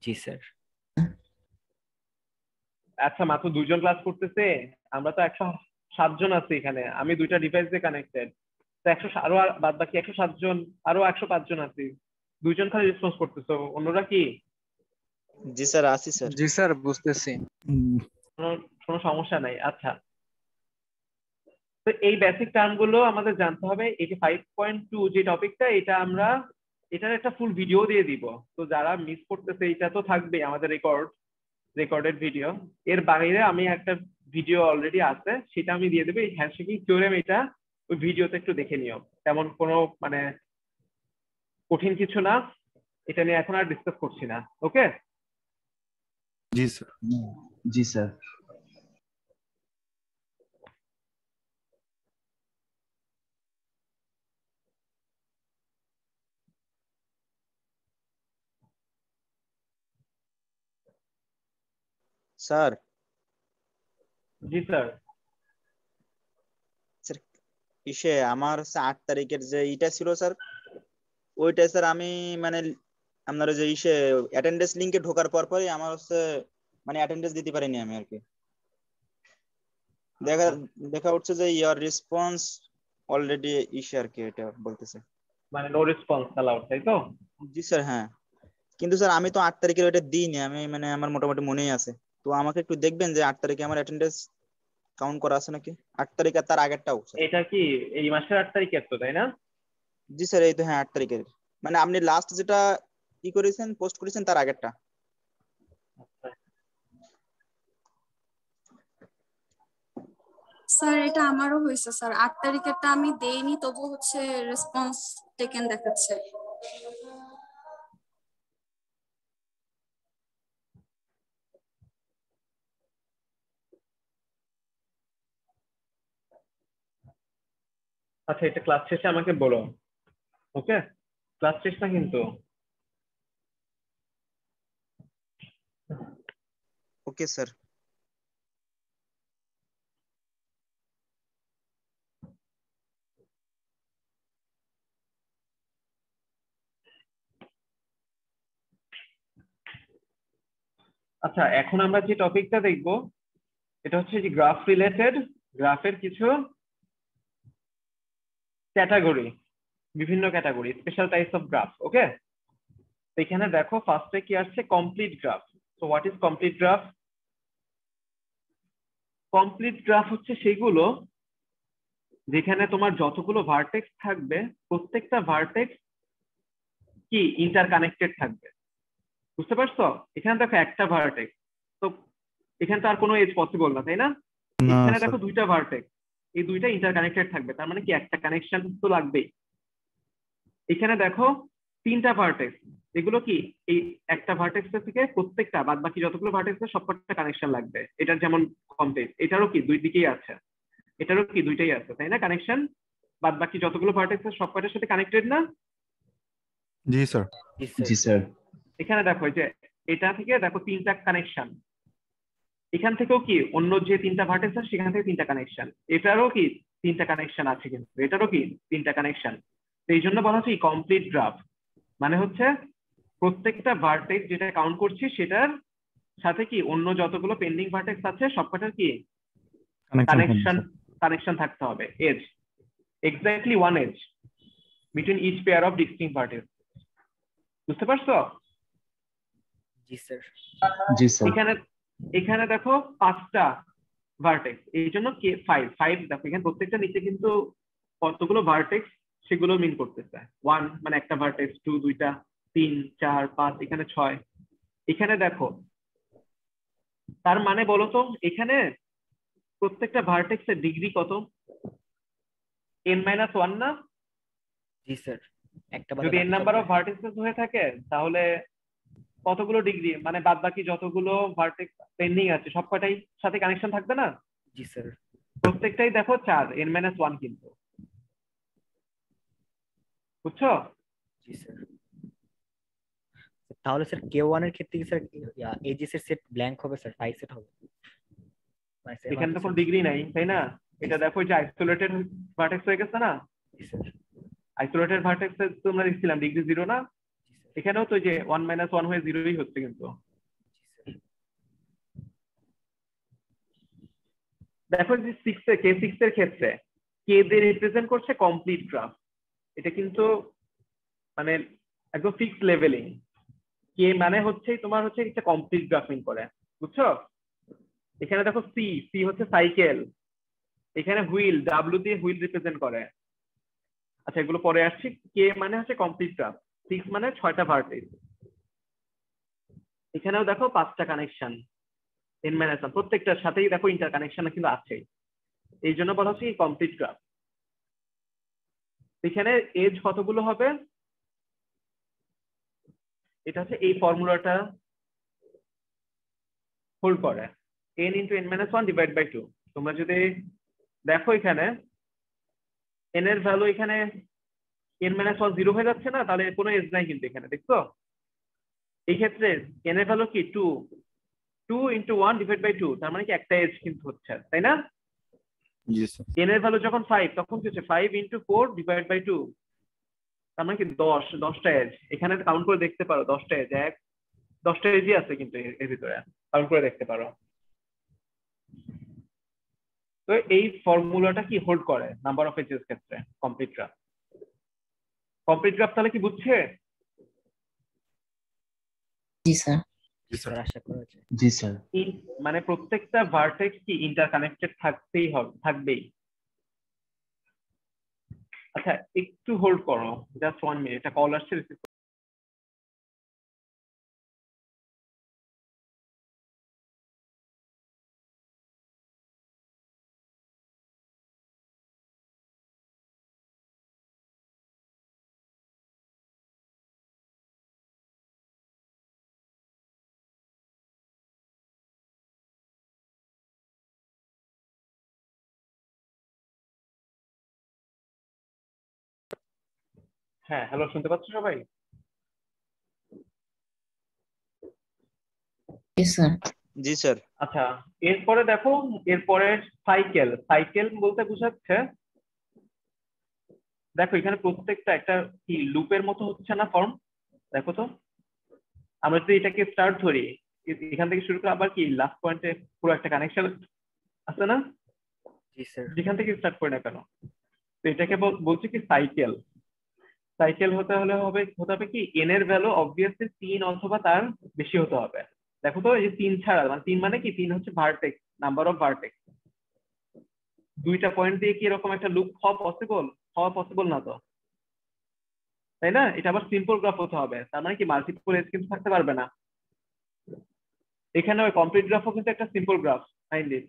জি স্যার। আচ্ছা, মাত্র 2 জন ক্লাস করতেছে, আমরা তো 107 জন আছি এখানে, আমি 2টা ডিভাইস দিয়ে কানেক্টেড। তো 100 আরো বাদ বাকি 107 জন, আরো 105 জন আছি, 2 জন খালি রেসপন্স করতেছো, অন্যরা কি? জি স্যার, আসি স্যার। জি স্যার, বুঝতেছি। কোনো কোনো সমস্যা নাই। আচ্ছা, তো এই বেসিক টার্ম গুলো আমাদের জানতে হবে। এই যে 5.2 যে টপিকটা, এটা আমরা এটার একটা ফুল ভিডিও দিয়ে দিব। তো যারা মিস করতেছে, এটা তো থাকবে আমাদের রেকর্ডেড ভিডিও। এর বাইরে আমি একটা ভিডিও অলরেডি আছে, সেটা আমি দিয়ে দেবো। এই হ্যান্ডশেকিং থিওরেম, এটা ওই ভিডিওতে একটু দেখে নিও। তেমন কোনো মানে কঠিন কিছু না, এটা নিয়ে এখন আর ডিসকাস করছি না। ওকে? জি স্যার। জি স্যার। স্যার, জি স্যার। স্যার আমার হচ্ছে 8 তারিখের যে ইটা ছিল স্যার, ওইটা স্যার আমি মানে আপনার ওই যে অ্যাটেন্ডেন্স লিংকে ঢোকার পর পরই আমার হচ্ছে মানে অ্যাটেন্ডেন্স দিতে পারিনি আমি আর কি। দেখা দেখা উঠছে যে ইয়ার রেসপন্স অলরেডি আর কি, এটা বলতেছে। মানে নো রেসপন্স অ্যালাউড, তাই তো? জি স্যার, হ্যাঁ। কিন্তু স্যার আমি তো 8 তারিখের ওইটা দিইনি, আমি মানে আমার মোটামুটি মনেই আছে। তো আমাকে একটু দেখবেন যে 8 তারিখে আমার অ্যাটেন্ডেন্স কাউন্ট করা আছে নাকি, 8 তারিখ আর তার আগেরটাও স্যার। এটা কি এই মাসের 8 তারিখে তো, তাই না? জি স্যার, এই তো, হ্যাঁ 8 তারিখের। মানে আপনি লাস্ট যেটা কি করেছেন, পোস্ট করেছেন তার আগেরটা। স্যার এটা আমারও হয়েছে স্যার, 8 তারিখেরটা আমি দেইনি, তবু হচ্ছে রেসপন্স টেকেন দেখাচ্ছে। আচ্ছা, এটা ক্লাস শেষে আমাকে বলো। ওকে, ক্লাস শেষ না কিন্তু। Okay sir. আচ্ছা, এখন আমরা যে টপিকটা দেখবো, এটা হচ্ছে যে গ্রাফ রিলেটেড, গ্রাফের কিছু ক্যাটাগরি, বিভিন্ন category, special types of graph. Okay, এখানে দেখো ফার্স্টে কি আসছে, complete graph. So what is complete graph? Complete graph হচ্ছে সেগুলো যেখানে তোমার যতগুলো ভার্টেক্স থাকবে প্রত্যেকটা ভার্টেক্স কি ইন্টারকানেক্টেড থাকবে। বুঝতে পারছো? এখানে দেখো একটা ভার্টেক্স, তো এখানে তো আর কোনো এজ পসিবল না, তাই না? না এখানে স্যার। দেখো দুইটা ভার্টেক্স, এই দুইটা ইন্টারকানেক্টেড থাকবে, তার মানে কি একটা কানেকশন তো লাগবেই। এখানে দেখো তিনটা ভার্টেক্স, এগুলো কি এই একটা ভার্টেক্স থেকে প্রত্যেকটা বাদ বাকি যতগুলো ভার্টেক্স আছে সবকটা কানেকশন লাগবে। এটার যেমন কমপ্লিট, এটারও কি দুই দিকেই আছে, এটারও কি দুইটাই আছে, তাই না? কানেকশন বাদ বাকি যতগুলো ভার্টেক্স আছে সবকটার সাথে কানেক্টেড না? জি স্যার। জি স্যার। এখানে দেখো এই যে এটা থেকে দেখো তিনটা কানেকশন, এখান থেকেও কি অন্য যে তিনটা ভার্টেক্স আছে সেখান থেকে তিনটা কানেকশন, এটারও কি তিনটা কানেকশন আছে, কিন্তু এটারও কি তিনটা কানেকশন। তো এই জন্য বলা হচ্ছে কমপ্লিট গ্রাফ, মানে হচ্ছে প্রত্যেকটা ভার্টেক্স যেটা কাউন্ট করছি সেটার সাথে কি অন্য যতগুলো পেন্ডিং ভার্টেক্স আছে সবকটার কি কানেকশন থাকতে হবে, edge, exactly one edge between each pair of distinct vertex. বুঝতে পারছো? জি স্যার। জি স্যার। এখানে দেখো পাঁচটা ভার্টেক্স, এই জন্য কে ফাইভ দেখো এখানে প্রত্যেকটা নিচে কিন্তু কতগুলো ভার্টেক্স সেগুলো মিন করতেছে। ওয়ান মানে একটা ভার্টেক্স, টু দুইটা, তিন চার পাঁচ, এখানে ছয়। এখানে দেখো তার মানে বলো তো এখানে প্রত্যেকটা ভার্টেক্সের ডিগ্রি কত? n-1 না? জি স্যার। একটা বাদে যদি বাকি n নাম্বার সব অফ ভার্টেক্সেস হয়ে থাকে তাহলে কতগুলো ডিগ্রি, মানে বাদ বাকি যতগুলো ভার্টেক্স পেন্ডিং আছে সবকটাই সাথে কানেকশন থাকবে না? জি স্যার। প্রত্যেকটাই দেখো 4, n-1 কিন্তু। বুঝছো? জি স্যার। তাহলে স্যার K1 এর ক্ষেত্রে কি স্যার এজিস এর সেট ব্ল্যাঙ্ক হবে স্যার, 5 সেট হবে? মানে same এখানে তো আছে কোনো স্যার। ডিগ্রি নাই, তাই না? এটা দেখো যে আইসোলেটেড ভার্টেক্স হয়ে গেছে না? জি স্যার। আইসোলেটেড ভার্টেক্স তোমরা দেখছিলাম ডিগ্রি 0 না? জি স্যার। এখানেও তো যে 1-1 হয়ে 0ই হচ্ছে কিন্তু। জি স্যার। দেখো যে K6 এর ক্ষেত্রে কে দিয়ে রিপ্রেজেন্ট করছে কমপ্লিট গ্রাফ, এটা কিন্তু মানে একদম ফিক্স লেভেলিং। কে মানে হচ্ছে তোমার হচ্ছে একটা কমপ্লিট গ্রাফ মিন করে। বুঝছো? এখানে দেখো সি হচ্ছে সাইকেল, এখানে হুইল, ডাব্লিউ দিয়ে হুইল রিপ্রেজেন্ট করে। আচ্ছা এগুলো পরে আসছি। কে মানে হচ্ছে কমপ্লিট গ্রাফ, 6 মানে 6টা ভার্টেক্স, এখানেও দেখো 5টা কানেকশন, n-1 প্রত্যেকটার সাথেই দেখো ইন্টার কানেকশন কিন্তু আছে, এই জন্য বলা হচ্ছে কমপ্লিট গ্রাফ। এখানে এজ কতগুলো হবে? এটা হচ্ছে এই ফর্মুলাটা হোল্ড করে, n × n-1 ডিভাইড বাই 2। তোমরা যদি দেখো এখানে n এর ভ্যালু এখানে n-1 0 হয়ে যাচ্ছে না, তাহলে কোনো এজ নাই কিন্তু এখানে, দেখছো? এই ক্ষেত্রে n এর ভ্যালু কি 2, 2 × 1 ডিভাইড বাই 2, তার মানে কি একটা এজ কিন্তু হচ্ছে, তাই না? জি স্যার। n এর ভ্যালু যখন 5 তখন কি হচ্ছে 5 × 4 ডিভাইড বাই 2, তার মানে কি 10টা এজ। এখানে কাউন্ট করে দেখতে পারো 10টা এজ, 10টা এজই আছে কিন্তু এর ভিতরে, কাউন্ট করে দেখতে পারো। তো এই ফর্মুলাটা কি হোল্ড করে নাম্বার অফ এজেস ক্ষেত্রে কমপ্লিট গ্রাফ। কমপ্লিট গ্রাফ তাহলে কি বুঝছে? জি স্যার। জি স্যার স্যার। আশা করা যায়। জি স্যার। মানে প্রত্যেকটা ভার্টেক্স কি ইন্টারকানেক্টেড থাকবেই। আচ্ছা একটু হোল্ড করো, জাস্ট 1 মিনিট, এটা কল আসছে, রিসিভ। হ্যাঁ হ্যালো, শুনতে পাচ্ছ সবাই? জি স্যার। জি স্যার। আচ্ছা এরপরে দেখো, এরপরে সাইকেল বলতে বোঝাচ্ছে, দেখো এখানে প্রত্যেকটা একটা কি লুপের মতো হচ্ছে না ফর্ম? দেখো তো, আমরা যদি এটাকে স্টার্ট ধরি, এখান থেকে শুরু করে আবার কি লাস্ট পয়েন্টে পুরো একটা কানেকশন আছে না? জি স্যার। যেখান থেকে স্টার্ট করে না কেন, তো এটাকে বলছে কি সাইকেল। সাইকেল হতে হবে কি এন এর ভ্যালু অবভিয়াসলি 3 অথবা তার বেশি হতে হবে। দেখো তো এই যে 3 ছাড়া, মানে 3 মানে কি, 3 হচ্ছে ভার্টেক্স, নাম্বার অফ ভার্টেক্স। দুইটা পয়েন্ট দিয়ে কি এরকম একটা লুপ হওয়া পসিবল না তো, তাই না? এটা আবার সিম্পল গ্রাফ হতে হবে, তার মানে কি মাল্টিপল এজ কিন্তু থাকতে পারবে না। এখানে ওই কমপ্লিট গ্রাফও কিন্তু একটা simple graph, find it.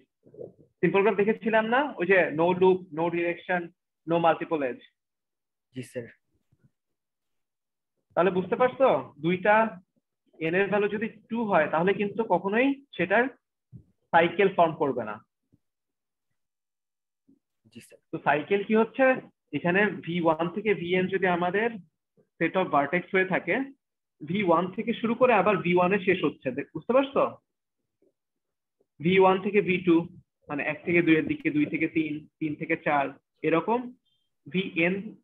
Simple graph দেখেছিলাম না, ওই যে no loop, no direction, no multiple edge. জি স্যার। তাহলে বুঝতে পারছো, দুইটা এন এর ভ্যালু যদি 2 হয় তাহলে কিন্তু কখনোই সেটার সাইকেল ফর্ম করবে না। জি স্যার। তো সাইকেল কি হচ্ছে, এখানে V1 থেকে Vn যদি আমাদের সেট অফ ভার্টেক্স হয়ে থাকে, V1 থেকে শুরু করে আবার V1 এ শেষ হচ্ছে, বুঝতে পারছো? V1 থেকে V2 মানে 1 থেকে 2 এর দিকে, 2 থেকে 3, 3 থেকে 4, এরকম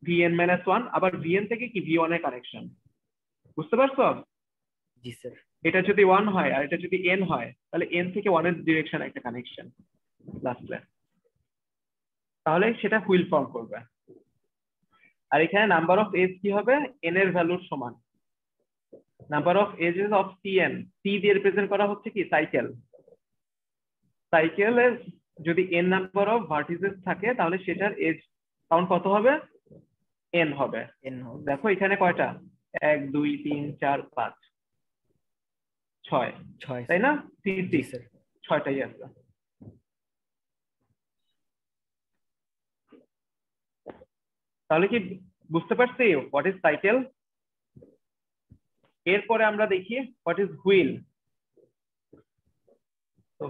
Vn-1, আবার Vn থেকে কি V1 এর কানেকশন, বুঝতে পারছো? জি স্যার। এটা যদি 1 হয় আর এটা যদি n হয়, তাহলে n থেকে 1 এর ডিরেকশন একটা কানেকশন লাস্টে, তাহলে সেটা হুইল ফর্ম করবে। আর এখানে নাম্বার অফ এজ কি হবে, n এর ভ্যালুর সমান। Number of edges of Cn, c দিয়ে রিপ্রেজেন্ট করা হচ্ছে কি সাইকেল। সাইকেলের যদি n নাম্বার অফ ভার্টিসেস থাকে তাহলে সেটার এজ কাউন্ট কত হবে, n হবে। দেখো এখানে কয়টা, 1 2 3 4 5 6, 6 তাই না? জি 6, স্যার। 6টাই আছে। তাহলে কি বুঝতে পারছি হোয়াট ইজ সাইকেল? এরপরে আমরা দেখি হোয়াট ইজ হুইল। তো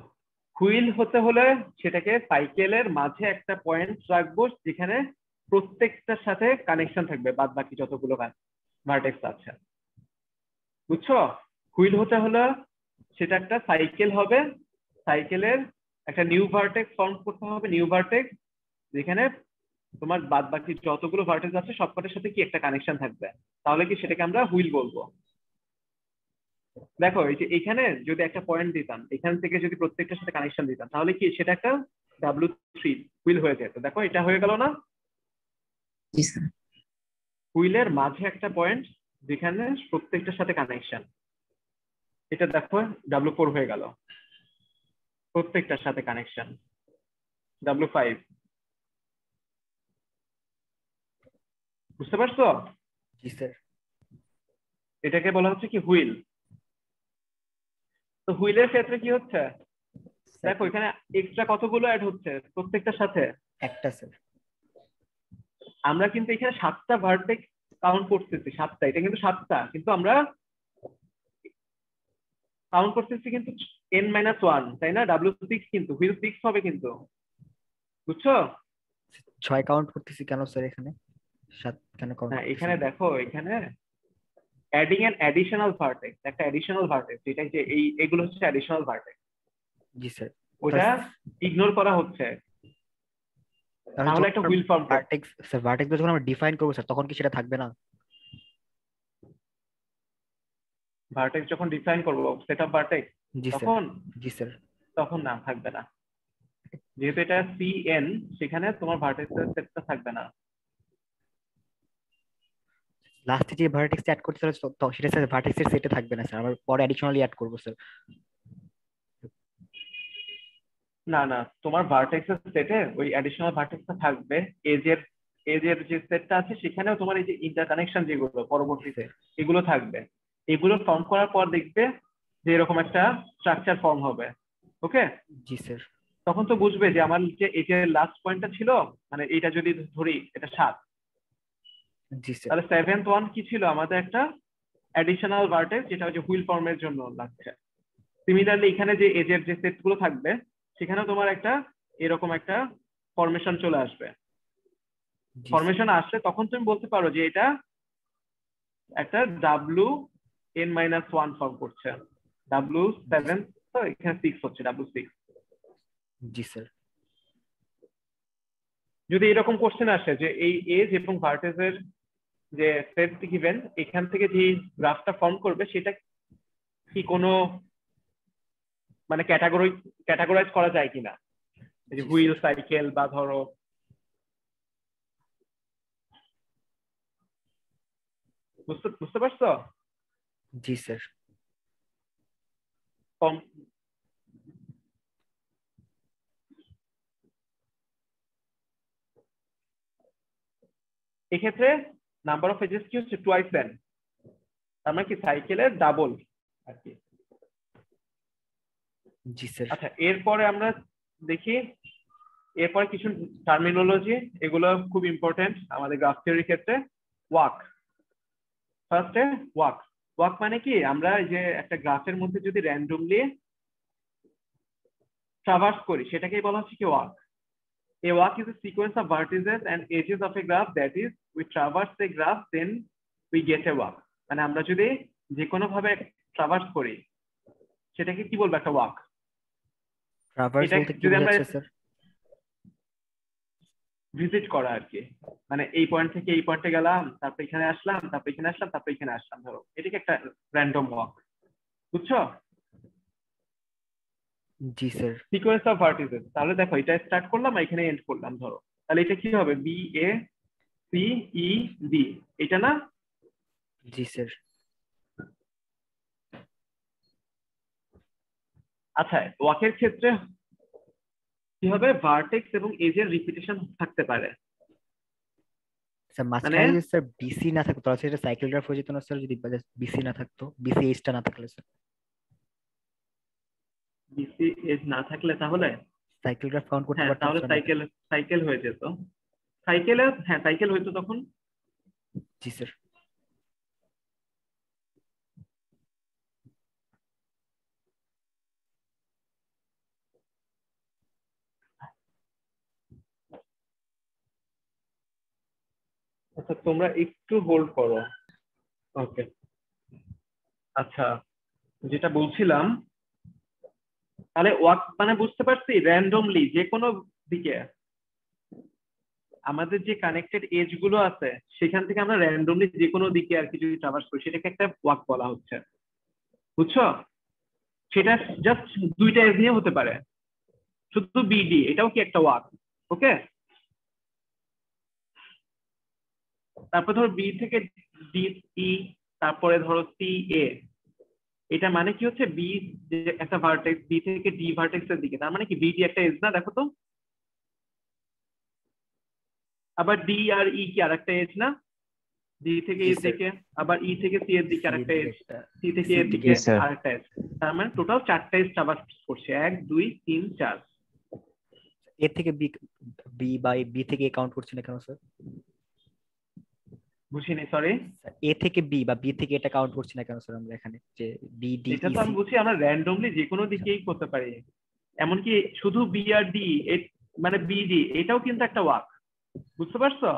হুইল হতে হলে সেটাকে সাইকেলের মাঝে একটা পয়েন্ট রাখবো যেখানে প্রত্যেকটার সাথে কানেকশন থাকবে, বাদ বাকি যতগুলো ভার্টেক্স আছে, বুঝছো? হুইল হতে হলে সেটা একটা সাইকেল হবে, সাইকেলের একটা নিউ ভার্টেক্স ফর্ম করতে হবে, নিউ ভার্টেক্স যেখানে তোমার বাদ বাকি যতগুলো ভার্টেক্স আছে সবকটার সাথে কি একটা কানেকশন থাকবে, তাহলে কি সেটাকে আমরা হুইল বলবো। দেখো এই যে এখানে যদি একটা পয়েন্ট দিতাম, এখান থেকে যদি প্রত্যেকটার সাথে কানেকশন দিতাম, তাহলে কি সেটা একটা W3 হুইল হয়ে যেত। দেখো এটা হয়ে গেল না? জি স্যার। হুইলের মাঝে একটা পয়েন্ট যেখানে প্রত্যেকটার সাথে কানেকশন, এটা দেখো W4 হয়ে গেল, প্রত্যেকটার সাথে কানেকশন W5। বুঝতে পারছো? জি স্যার। এটাকে বলা হচ্ছে কি হুইল। তো হুইলের ক্ষেত্রে কি হচ্ছে, দেখো এখানে এক্সট্রা কতগুলো অ্যাড হচ্ছে প্রত্যেকটার সাথে, একটা স্যার। আমরা কিন্তু এখানে 7টা ভার্টেক্স কাউন্ট করতেছি, 7টা, এটা কিন্তু 7টা, কিন্তু আমরা কাউন্ট করতেছি কিন্তু n-1, তাই না? W6 কিন্তু হুইল 6 হবে কিন্তু, বুঝছো? 6 কাউন্ট করতেছি কেন স্যার এখানে? 7 কেন কাউন্ট হ্যাঁ করতেছি? এখানে দেখো, এখানে অ্যাডিং এন অ্যাডিশনাল ভার্টেক্স, একটা অ্যাডিশনাল ভার্টেক্স, যেটা যে এইগুলো হচ্ছে অ্যাডিশনাল ভার্টেক্স, জি স্যার। ওটা ইগনোর করা হচ্ছে, তাহলে একটা হুইল ফর্ম করবে। ভার্টেক্স স্যার, ভার্টেক্স যখন আমরা ডিফাইন করব স্যার তখন কি সেটা থাকবে না? ভার্টেক্স যখন ডিফাইন করবো set of vertex, G sir. তখন জি স্যার। তখন না, থাকবে না, যেহেতু এটা Cn, সেখানে তোমার ভার্টেক্সের সেটটা থাকবে না। লাস্টে যে ভার্টেক্স অ্যাড করতে হবে তো সেটা স্যার ভার্টেক্সের সেটে থাকবে না স্যার, আমরা পরে অ্যাডিশনালি অ্যাড করব স্যার। না না, তোমার ভার্টেক্সের সেটে ওই অ্যাডিশনাল ভার্টেক্সটা থাকবে, এজের যে সেটটা আছে সেখানেও তোমার এই যে ইন্টারকানেকশন যেগুলো পরবর্তীতে এগুলো থাকবে। এগুলো ফর্ম করার পর দেখবে যে এরকম একটা স্ট্রাকচার ফর্ম হবে, ওকে? জি স্যার। তখন তো বুঝবে যে আমার যে এই যে লাস্ট পয়েন্টটা ছিল, মানে এটা যদি ধরি এটা 7, জি স্যার। তাহলে 7th ওয়ান কি ছিল, আমাদের একটা অ্যাডিশনাল ভার্টেক্স যেটা হচ্ছে হুইল ফর্মের জন্য লাগছে। সিমিলারলি এখানে যে এজের যে সেট গুলো থাকবে সেখানেও তোমার একটা এরকম একটা ফরমেশন চলে আসবে। ফরমেশন আসলে তখন তুমি বলতে পারো যে এটা একটা Wn-1 ফর্ম করছে, W7, তো এখানে 6 হচ্ছে W6। জি স্যার। যদি এরকম কোশ্চেন আসে যে এই এজ এবং ভার্টেজের যে সেট গিভেন, এখান থেকে যে গ্রাফটা ফর্ম করবে সেটা কি কোনো মানে ক্যাটাগরাইজ করা যায় কিনা, এই যে জি, হুইল স্যার। সাইকেল বা ধরো বুঝতে পারছো? জি স্যার। কম এক্ষেত্রে নাম্বার অফ এজেস কি হচ্ছে টুয়াইস n, তার মানে কি সাইকেলের ডাবল আর কি। জি স্যার। আচ্ছা এরপরে আমরা দেখি, এরপরে কিছু টার্মিনোলজি, এগুলো খুব ইম্পর্টেন্ট আমাদের গ্রাফ থিওরির ক্ষেত্রে। ওয়াক, ফার্স্টে ওয়াক। ওয়াক মানে কি, আমরা এই যে একটা গ্রাফের মধ্যে যদি র্যান্ডমলি ট্রাভার্স করি সেটাকেই বলা হচ্ছে কি walk. A walk is a sequence of vertices and edges of a graph, that is we traverse the graph then we get a walk। মানে আমরা যদি যে কোনো ভাবে ট্রাভার্স করি সেটাকে কি বলবো, একটা ওয়াক। ট্রাভার্স এটা বলতে কি যদি আমরা বোঝাচ্ছে স্যার? ভিজিট করা আর কি, মানে এই পয়েন্ট থেকে এই পয়েন্টে গেলাম, তারপর এখানে আসলাম, তারপর এখানে আসলাম, তারপর এখানে আসলাম, ধরো এটাকে একটা র্যান্ডম ওয়াক, বুঝছো? জি স্যার। সিকোয়েন্স অফ ভার্টিসেস, তাহলে দেখো এটা স্টার্ট করলাম এখানে এন্ড করলাম, ধরো তাহলে এটা কি হবে, B A C E D, এটা না? জি স্যার। আচ্ছা ওয়াকের ক্ষেত্রে কি হবে, ভার্টেক্স এবং এজের রিপিটেশন থাকতে পারে। স্যার মানে মাঝখানে যদি স্যার বিসি না থাকতো তাহলে সেটা সাইকেল গ্রাফ হয়ে যেত না স্যার? যদি বিসি না থাকতো, বিসি এইচটা না থাকলে স্যার, বিসি এজ না থাকলে তাহলে সাইকেল গ্রাফ কাউন্ট করতে হ্যাঁ, পারতাম তাহলে স্যার না? সাইকেল সাইকেল হয়ে যেত, সাইকেলে হ্যাঁ সাইকেল হইতো তখন। জি স্যার। আচ্ছা তোমরা একটু হোল্ড করো, ওকে। আচ্ছা যেটা বলছিলাম, তাহলে ওয়াক মানে বুঝতে পারছি র্যান্ডমলি যে কোনো দিকে আমাদের যে কানেক্টেড এজ গুলো আছে সেখান থেকে আমরা র্যান্ডমলি যে কোনো দিকে আর কি যদি ট্রাভার্স করি সেটাকে একটা ওয়াক বলা হচ্ছে, বুঝছো? সেটা জাস্ট দুইটা এজ নিয়ে হতে পারে, শুধু বিডি এটাও কি একটা ওয়াক, ওকে? তারপর ধরো বি থেকে ডি ই, তারপরে ধরো সি এ, এটা মানে কি হচ্ছে বি যে একটা ভার্টেক্স, বি থেকে ডি ভার্টেক্স এর দিকে, তার মানে কি বিডি একটা এজ না, দেখো তো। আবার ডি আর ই কি আরেকটা এজ না, ডি থেকে জি এ স্যার। দিকে, আবার ই থেকে সি এর দিকে সি এর আরেকটা দিকে এজ, একটা, সি থেকে সি এর দিকে দিকে স্যার। আরেকটা এজ, তার মানে টোটাল 4টা এজ ট্রাভার্স করছে, 1 2 3 4। এ থেকে বি, বি বাই বি থেকে এ কাউন্ট করছি না কেন স্যার? বুঝিনি, সরি। এ থেকে বি বা বি থেকে এটা কাউন্ট করছি না কেন স্যার আমরা এখানে, যে বি ডি এটা ই তো সি? আমি বুঝি আমরা র্যান্ডমলি যে কোনো দিকেই করতে পারি, এমনকি শুধু বি আর ডি মানে বিডি এটাও কিন্তু একটা ওয়াক, বুঝতে পারছো?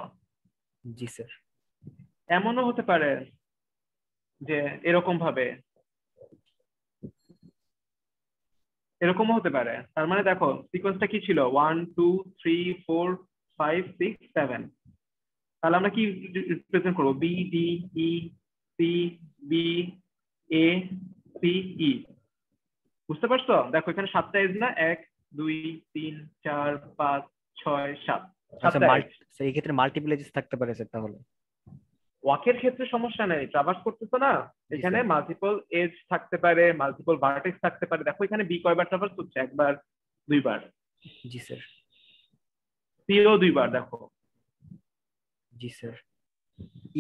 জি স্যার। এমনও হতে পারে যে এরকম ভাবে, এরকমও হতে পারে, তার মানে দেখো সিকোয়েন্সটা কি ছিল, 1 2 3 4 5 6 7, তাহলে আমরা কি রিপ্রেজেন্ট করবো, B D E C B A C E, বুঝতে পারছো? দেখো এখানে 7টা এজ না, 1 2 3 4 5 6 7, আচ্ছা 7টা এজ। স্যার এই ক্ষেত্রে মাল্টিপল এজেস থাকতে পারে স্যার তাহলে? ওয়াকের ক্ষেত্রে সমস্যা নেই, ট্রাভার্স করতেছো না, জি এখানে স্যার। মাল্টিপল এজ থাকতে পারে, মাল্টিপল ভার্টেক্স থাকতে পারে। দেখো এখানে বি কয়বার ট্রাভার্স করছে, একবার দুইবার, জি স্যার। সিও দুইবার, দেখো জি স্যার।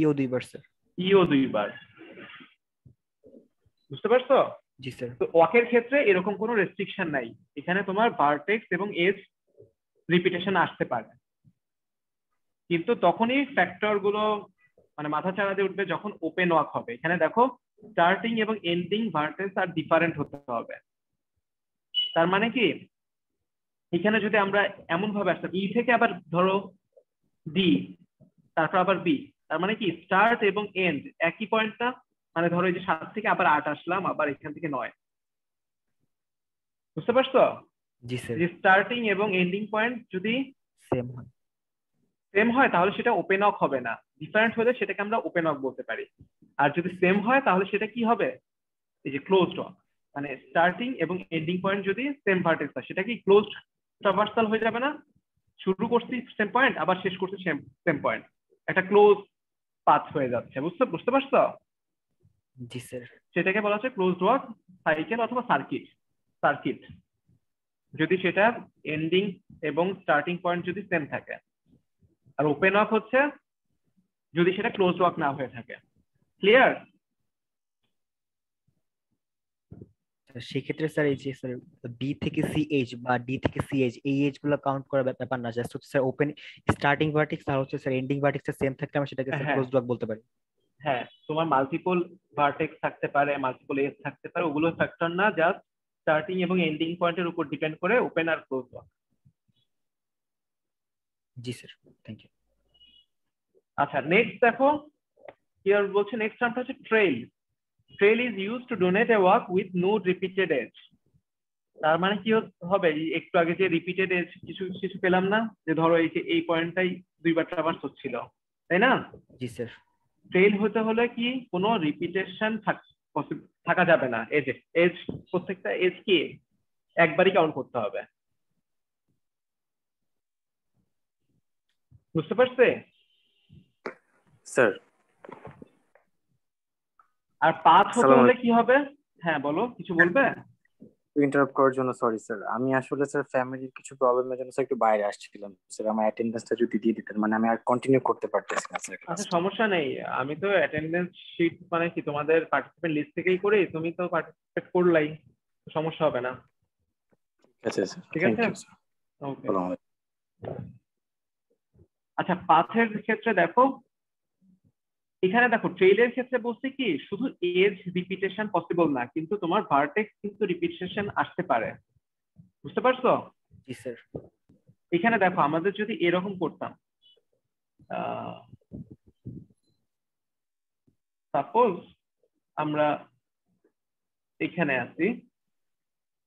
ইও দুইবার স্যার। ইও দুইবার, বুঝতে পারছো? জি স্যার। তো ওয়াকের ক্ষেত্রে এরকম কোনো রেস্ট্রিকশন নাই, এখানে তোমার ভার্টেক্স এবং এজ রিপিটেশন আসতে পারে, কিন্তু তখনই ফ্যাক্টর গুলো মানে মাথা চাড়া দিয়ে উঠবে যখন ওপেন ওয়াক হবে। এখানে দেখো স্টার্টিং এবং এন্ডিং ভার্টেক্স আর ডিফারেন্ট হতে হবে, তার মানে কি এখানে যদি আমরা এমন ভাবে আসতাম ই থেকে আবার ধরো ডি, তারপর আবার বি, তার মানে কি স্টার্ট এবং এন্ড একই পয়েন্টটা, মানে ধরো এই যে 7 থেকে আবার 8 আসলাম, আবার এখান থেকে 9, বুঝতে পারছো? জি স্যার। যে স্টার্টিং এবং এন্ডিং পয়েন্ট যদি সেম হয়। সেম হয় তাহলে সেটা ওপেন ওয়াক হবে না, ডিফারেন্ট হলে সেটাকে আমরা ওপেন ওয়াক বলতে পারি। আর যদি সেম হয় তাহলে সেটা কি হবে, এই যে ক্লোজড ওয়াক, মানে স্টার্টিং এবং এন্ডিং পয়েন্ট যদি সেম ভার্টেক্স হয় সেটা কি ক্লোজড ট্রাভার্সাল হয়ে যাবে না? শুরু করছি সেম পয়েন্ট, আবার শেষ করছি সেম পয়েন্ট, একটা ক্লোজ পাথ হয়ে যাচ্ছে। বুঝতে পারছো? জি স্যার। সেটাকে বলা হচ্ছে ক্লোজড ওয়াক, সাইকেল অথবা সার্কিট যদি সেটা এন্ডিং এবং স্টার্টিং পয়েন্ট যদি সেম থাকে। আর ওপেন ওয়াক হচ্ছে যদি সেটা ক্লোজড ওয়াক না হয়ে থাকে। ক্লিয়ার? সেক্ষেত্রে স্যার এই যে স্যার বি থেকে সিএইচ বা ডি থেকে সিএইচ এই এজ গুলো কাউন্ট করার ব্যাপার না, জাস্ট হচ্ছে স্যার ওপেন স্টার্টিং ভার্টেক্স আর হচ্ছে স্যার এন্ডিং ভার্টেক্স সেম থাকলে আমরা সেটাকে স্যার হ্যাঁ ক্লোজড ওয়াক বলতে পারি। হ্যাঁ, তোমার মাল্টিপল ভার্টেক্স থাকতে পারে, মাল্টিপল এজ থাকতে পারে, ওগুলো ফ্যাক্টর না, জাস্ট স্টার্টিং এবং এন্ডিং পয়েন্টের উপর ডিপেন্ড করে ওপেন আর ক্লোজ ওয়াক। জি স্যার, থ্যাংক ইউ। আচ্ছা, নেক্সট দেখো হিয়ার বলছে নেক্সট টার্মটা হচ্ছে trail. Trail is use to denote a walk with no repeated edge. তার মানে কি হবে, একটু আগে যে রিপিটেড এজ কিছু পেলাম না, যে ধরো এই যে এই পয়েন্টটাই দুইবার ট্রাভার্স হচ্ছিল, তাই না? জি স্যার। ট্রেইল হতে হলে কি কোনো রিপিটেশন থাকা যাবে না। এজ প্রত্যেকটা এজ কি একবারই কাউন্ট করতে হবে। বুঝতে পারছে? স্যার আর পাথ হতে হলে কি হবে? হ্যাঁ বলো, কিছু বলবে? ইন্টারাপ্ট করার জন্য সরি স্যার, আমি আসলে স্যার ফ্যামিলির কিছু প্রবলেমের জন্য স্যার একটু বাইরে আসছিলাম স্যার। আমার অ্যাটেন্ডেন্সটা যদি দিয়ে দিতেন, মানে আমি আর কন্টিনিউ করতে পারতেছি না স্যার। আচ্ছা সমস্যা নেই, আমি তো অ্যাটেন্ডেন্স শিট মানে কি তোমাদের পার্টিসিপেন্ট লিস্ট থেকেই করি, তুমি তো পার্টিসিপেট করলাই, সমস্যা হবে না। ঠিক আছে স্যার, ঠিক থ্যাংক আছে, ইউ স্যার। ওকে। আচ্ছা পাথের ক্ষেত্রে দেখো, এখানে দেখো ট্রেইলের ক্ষেত্রে বলছি কি শুধু এজ রিপিটেশন পসিবল না, কিন্তু তোমার ভার্টেক্স কিন্তু রিপিটেশন আসতে পারে। বুঝতে পারছো? জি স্যার। এখানে দেখো আমাদের যদি এরকম করতাম, সাপোজ আমরা এখানে আছি,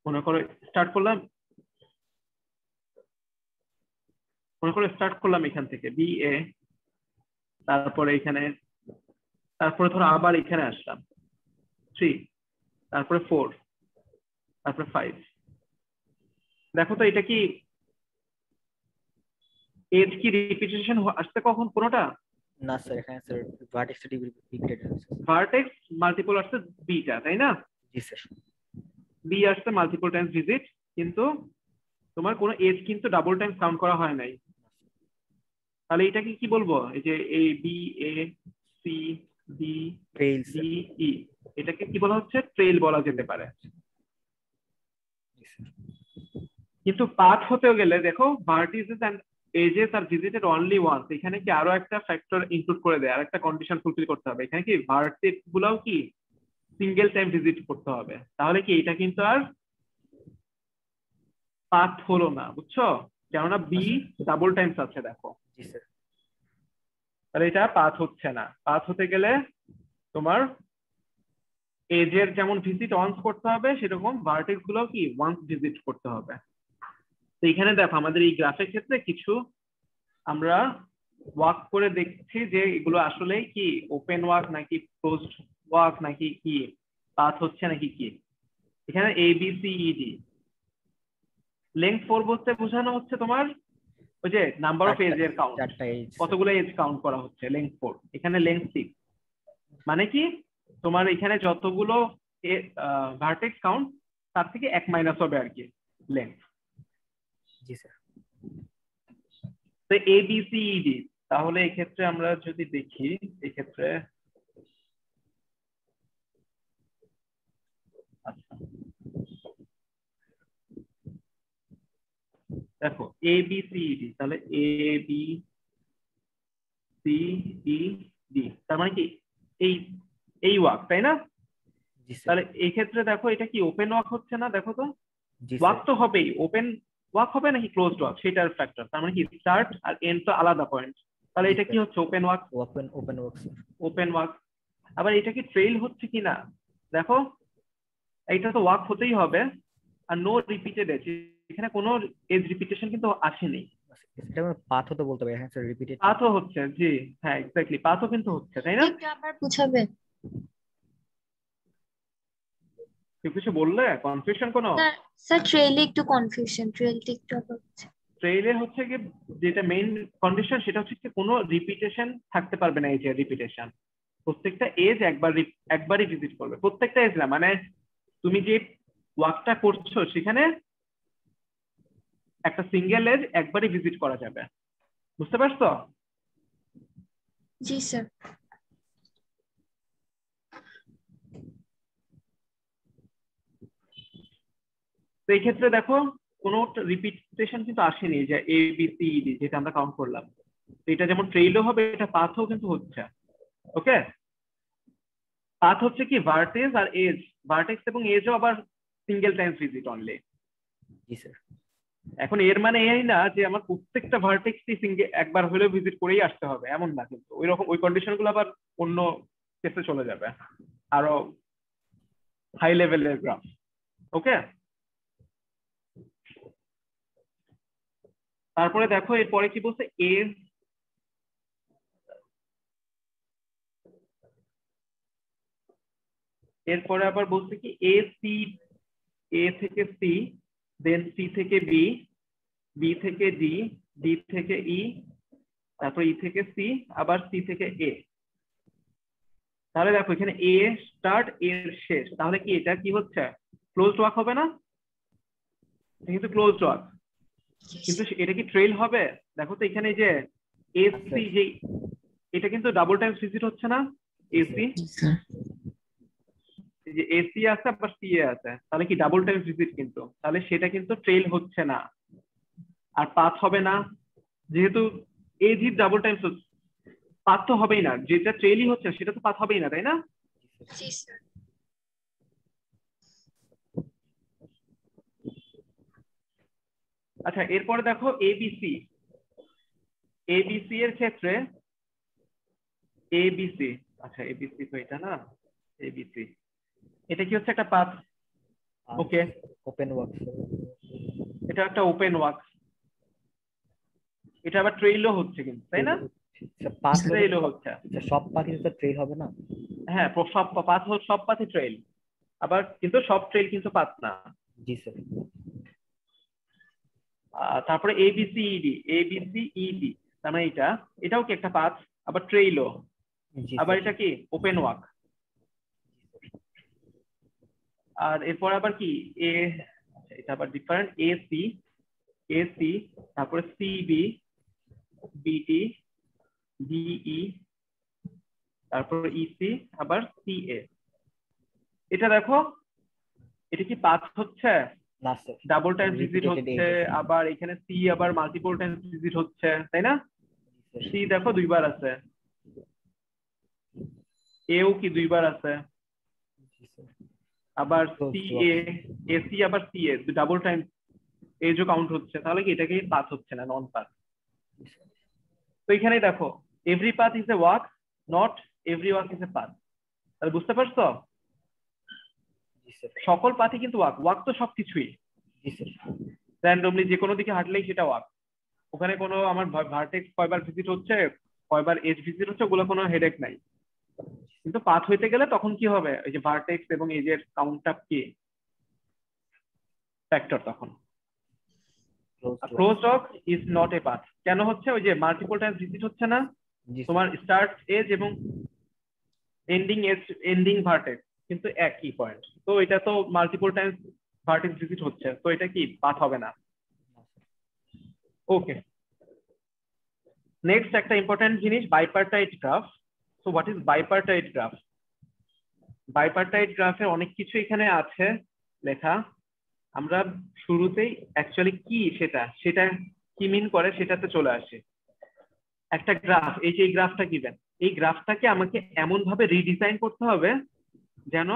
মনে করো স্টার্ট করলাম এখান থেকে বি এ, তারপরে এখানে, তারপরে ধরো আবার এখানে আসলাম 3, তারপরে 4, তারপরে 5। দেখো তো এটা কি এজ কি রিপিটেশন আসছে কখন কোনোটা? না স্যার, এখানে স্যার ভার্টেক্স রিপিটেড আছে। ভার্টেক্স মাল্টিপল আসছে বিটা, তাই না? জি স্যার। বি আসছে মাল্টিপল টাইমস ভিজিট, কিন্তু তোমার কোনো এজ কিন্তু ডাবল টাইমস কাউন্ট করা হয় নাই। তাহলে এটাকে কি বলবো? এই যে A B A C D trail D E, এটাকে কি বলা হচ্ছে? ট্রেইল বলা যেতে পারে। কিন্তু পাথ হতে গেলে দেখো vertices and edges are visited only once, এখানে কি আরো একটা ফ্যাক্টর ইনক্লুড করে দেয়, আর একটা কন্ডিশন ফুলফিল করতে হবে। এখানে কি ভার্টেক্স গুলাও কি সিঙ্গেল টাইম ভিজিট করতে হবে, তাহলে কি এটা কিন্তু আর পাথ হলো না। বুঝছো? কেননা বি ডাবল টাইমস আছে দেখো। জি স্যার। তাহলে এটা পাথ হচ্ছে না। পাথ হতে গেলে তোমার এজের যেমন ভিজিট ওয়ান্স করতে হবে, সেরকম ভার্টেক্স গুলো কি ওয়ান্স ভিজিট করতে হবে। তো এখানে দেখো আমাদের এই গ্রাফের ক্ষেত্রে কিছু আমরা ওয়াক করে দেখছি যে এগুলো আসলে কি ওপেন ওয়াক নাকি ক্লোজড ওয়াক নাকি কি পাথ হচ্ছে নাকি কি। এখানে A B C E D, length 4 বলতে বোঝানো হচ্ছে তোমার ওই যে নাম্বার অফ এজ এর কাউন্ট, কতগুলো এজ কাউন্ট করা হচ্ছে, লেংথ 4। এখানে লেংথ 6, মানে কি তোমার এখানে যতগুলো ভার্টেক্স কাউন্ট তার থেকে 1 মাইনাস হবে আর কি লেংথ। জি স্যার। তো এ বি সি ই ডি, তাহলে এই ক্ষেত্রে আমরা যদি দেখি, এই ক্ষেত্রে আচ্ছা দেখো এ বি সি ই ডি, তাহলে এ বি সি ই ডি, তার মানে কি এই ওয়াক, তাই না? তাহলে এই ক্ষেত্রে দেখো এটা কি ওপেন ওয়াক হচ্ছে না? দেখো তো ওয়াক তো হবেই, ওপেন ওয়াক হবে নাকি ক্লোজড ওয়াক সেটার ফ্যাক্টর। তার মানে কি স্টার্ট আর এন্ড তো আলাদা পয়েন্ট, তাহলে এটা কি হচ্ছে? Open walk. Open walk. আবার এটা কি ট্রেইল হচ্ছে কিনা দেখো, এইটা তো ওয়াক হতেই হবে। আর নো রিপিটেড এজ, এখানে কোনো এজ রিপিটেশন কিন্তু আসেনি। এটা আমরা পাথও তো বলতে পারি। হ্যাঁ স্যার, রিপিটেড পাথও হচ্ছে। জি হ্যাঁ এক্স্যাক্টলি, পাথও কিন্তু হচ্ছে, তাই না? একটু আবার বুঝাবেন? কেউ কিছু বললে? কনফিউশন কোনো? স্যার স্যার ট্রেইলে একটু কনফিউশন, ট্রেইলটা একটু আবার হচ্ছে। ট্রেইলে হচ্ছে কি যেটা মেইন কন্ডিশন সেটা হচ্ছে কি কোনো রিপিটেশন থাকতে পারবে না। এই যে রিপিটেশন, প্রত্যেকটা এজ একবারই ভিজিট করবে, প্রত্যেকটা এজ না, মানে তুমি যে ওয়ার্কটা করছো সেখানে একটা সিঙ্গেল এজ একবারই ভিজিট করা যাবে। বুঝতে পারছো? জি স্যার। তো এই ক্ষেত্রে দেখো কোনো রিপিটেশন কিন্তু আসেনি, যে এ বি সি ডি যেটা আমরা কাউন্ট করলাম। তো এটা যেমন ট্রেইলও হবে, এটা পাথও কিন্তু হচ্ছে। ওকে, পাথ হচ্ছে কি ভার্টেক্স আর এজ, ভার্টেক্স এবং এজও আবার সিঙ্গেল টাইম ভিজিট অনলি। জি স্যার। এখন এর মানে এই না যে আমার প্রত্যেকটা ভার্টেক্সই একবার হলেও ভিজিট করেই আসতে হবে, এমন না কিন্তু। ওই রকম ওই কন্ডিশন গুলো আবার অন্য কেসে চলে যাবে, আরো হাই লেভেলের গ্রাফ। ওকে, তারপরে দেখো এরপরে কি বলছে, এজ এরপরে আবার বলছে কি এ সি, এ থেকে সি, দেন সি থেকে বি, বি থেকে ডি, ডি থেকে ই, তারপর ই থেকে সি, আবার সি থেকে এ। তাহলে দেখো এখানে এ স্টার্ট, এর শেষ, তাহলে কি এটা কি হচ্ছে? ক্লোজড ওয়ার্ক হবে না? কিন্তু ক্লোজড ওয়ার্ক, কিন্তু এটা কি ট্রেইল হবে? দেখো তো এখানে যে এসি, যে এটা কিন্তু ডাবল টাইমস ভিজিট হচ্ছে না? এসি, জি স্যার। যে এসি আছে আবার সিএ আছে, তাহলে কি ডাবল টাইমস ভিজিট, কিন্তু তাহলে সেটা কিন্তু ট্রেইল হচ্ছে না। আর পাথ হবে না, যেহেতু এজি ডাবল টাইমস হচ্ছে, পাথ তো হবেই না। যেটা ট্রেইলই হচ্ছে সেটা তো পাথ হবেই না, তাই না? জি স্যার। আচ্ছা, এরপরে দেখো এবিসি, এবিসি এর ক্ষেত্রে এবিসি, আচ্ছা এবিসি তো এটা না, এবিসি এটা কি হচ্ছে? একটা পাথ। ওকে, ওপেন ওয়ার্ক, এটা একটা ওপেন ওয়ার্ক, এটা আবার ট্রেইলও হচ্ছে কিন্তু, তাই না? পাথ ট্রেইলও হচ্ছে। সব পাথই তো ট্রেইল হবে না? হ্যাঁ, সব পাথই ট্রেইল, আবার কিন্তু সব ট্রেইল কিন্তু পাথ না। জি স্যার। তারপরে এবিসিইডি, এবিসিইডি তার মানে এটাও কি একটা পাথ, আবার ট্রেইলও, আবার এটা কি ওপেন ওয়ার্ক। আর এরপর আবার কি এ, এটা আবার ডিফারেন্ট, এসি, এসি, তারপরে সিবি, বিডি, ডিই, তারপর ইসি, আবার সিএ। এটা দেখো এটা কি পাথ হচ্ছে? না স্যার। ডাবল টাইম ভিজিট হচ্ছে, আবার এখানে সি আবার মাল্টিপল টাইম ভিজিট হচ্ছে, তাই না? সি দেখো দুইবার আছে, এও কি দুইবার আছে, আবার সি এ, এসি আবার সি এ ডাবল টাইম এজও কাউন্ট হচ্ছে, তাহলে কি এটাকে পাথ হচ্ছে না, নন পাথ। তো এখানে দেখো every path is a walk, not every walk is a path. তাহলে বুঝতে পারছো? সকল পাথই কিন্তু ওয়াক, ওয়াক তো সবকিছুই। র্যান্ডমলি যে কোনো দিকে হাঁটলেই সেটা ওয়াক, ওখানে কোনো আমার ভার্টেক্স কয়বার ভিজিট হচ্ছে, কয়বার এজ ভিজিট হচ্ছে, ওগুলো কোনো হেডেক নাই। কিন্তু পাথ হইতে গেলে তখন কি হবে? এই যে ভার্টেক্স এবং এজের কাউন্টটা কি ফ্যাক্টর, তখন closed work is not A path. কেন হচ্ছে? ওই যে মাল্টিপল টাইম ভিজিট হচ্ছে না, তোমার স্টার্ট এজ এবং এন্ডিং এজ, এন্ডিং ভার্টেক্স কিন্তু একই পয়েন্ট, তো এটা তো মাল্টিপল টাইম ভার্টেক্স ভিজিট হচ্ছে, তো এটা কি পাথ হবে না। ওকে, নেক্সট একটা ইম্পর্টেন্ট জিনিস, bipartite graph. So what is bipartite graph? Bipartite গ্রাফে অনেক কিছু এখানে আছে লেখা, আমরা শুরুতেই অ্যাকচুয়ালি কি সেটা কি মিন করে সেটাতে চলে আসে। একটা গ্রাফ, এই যে এই গ্রাফটা গিভেন, এই গ্রাফটাকে আমাকে এমন ভাবে রিডিজাইন করতে হবে যেন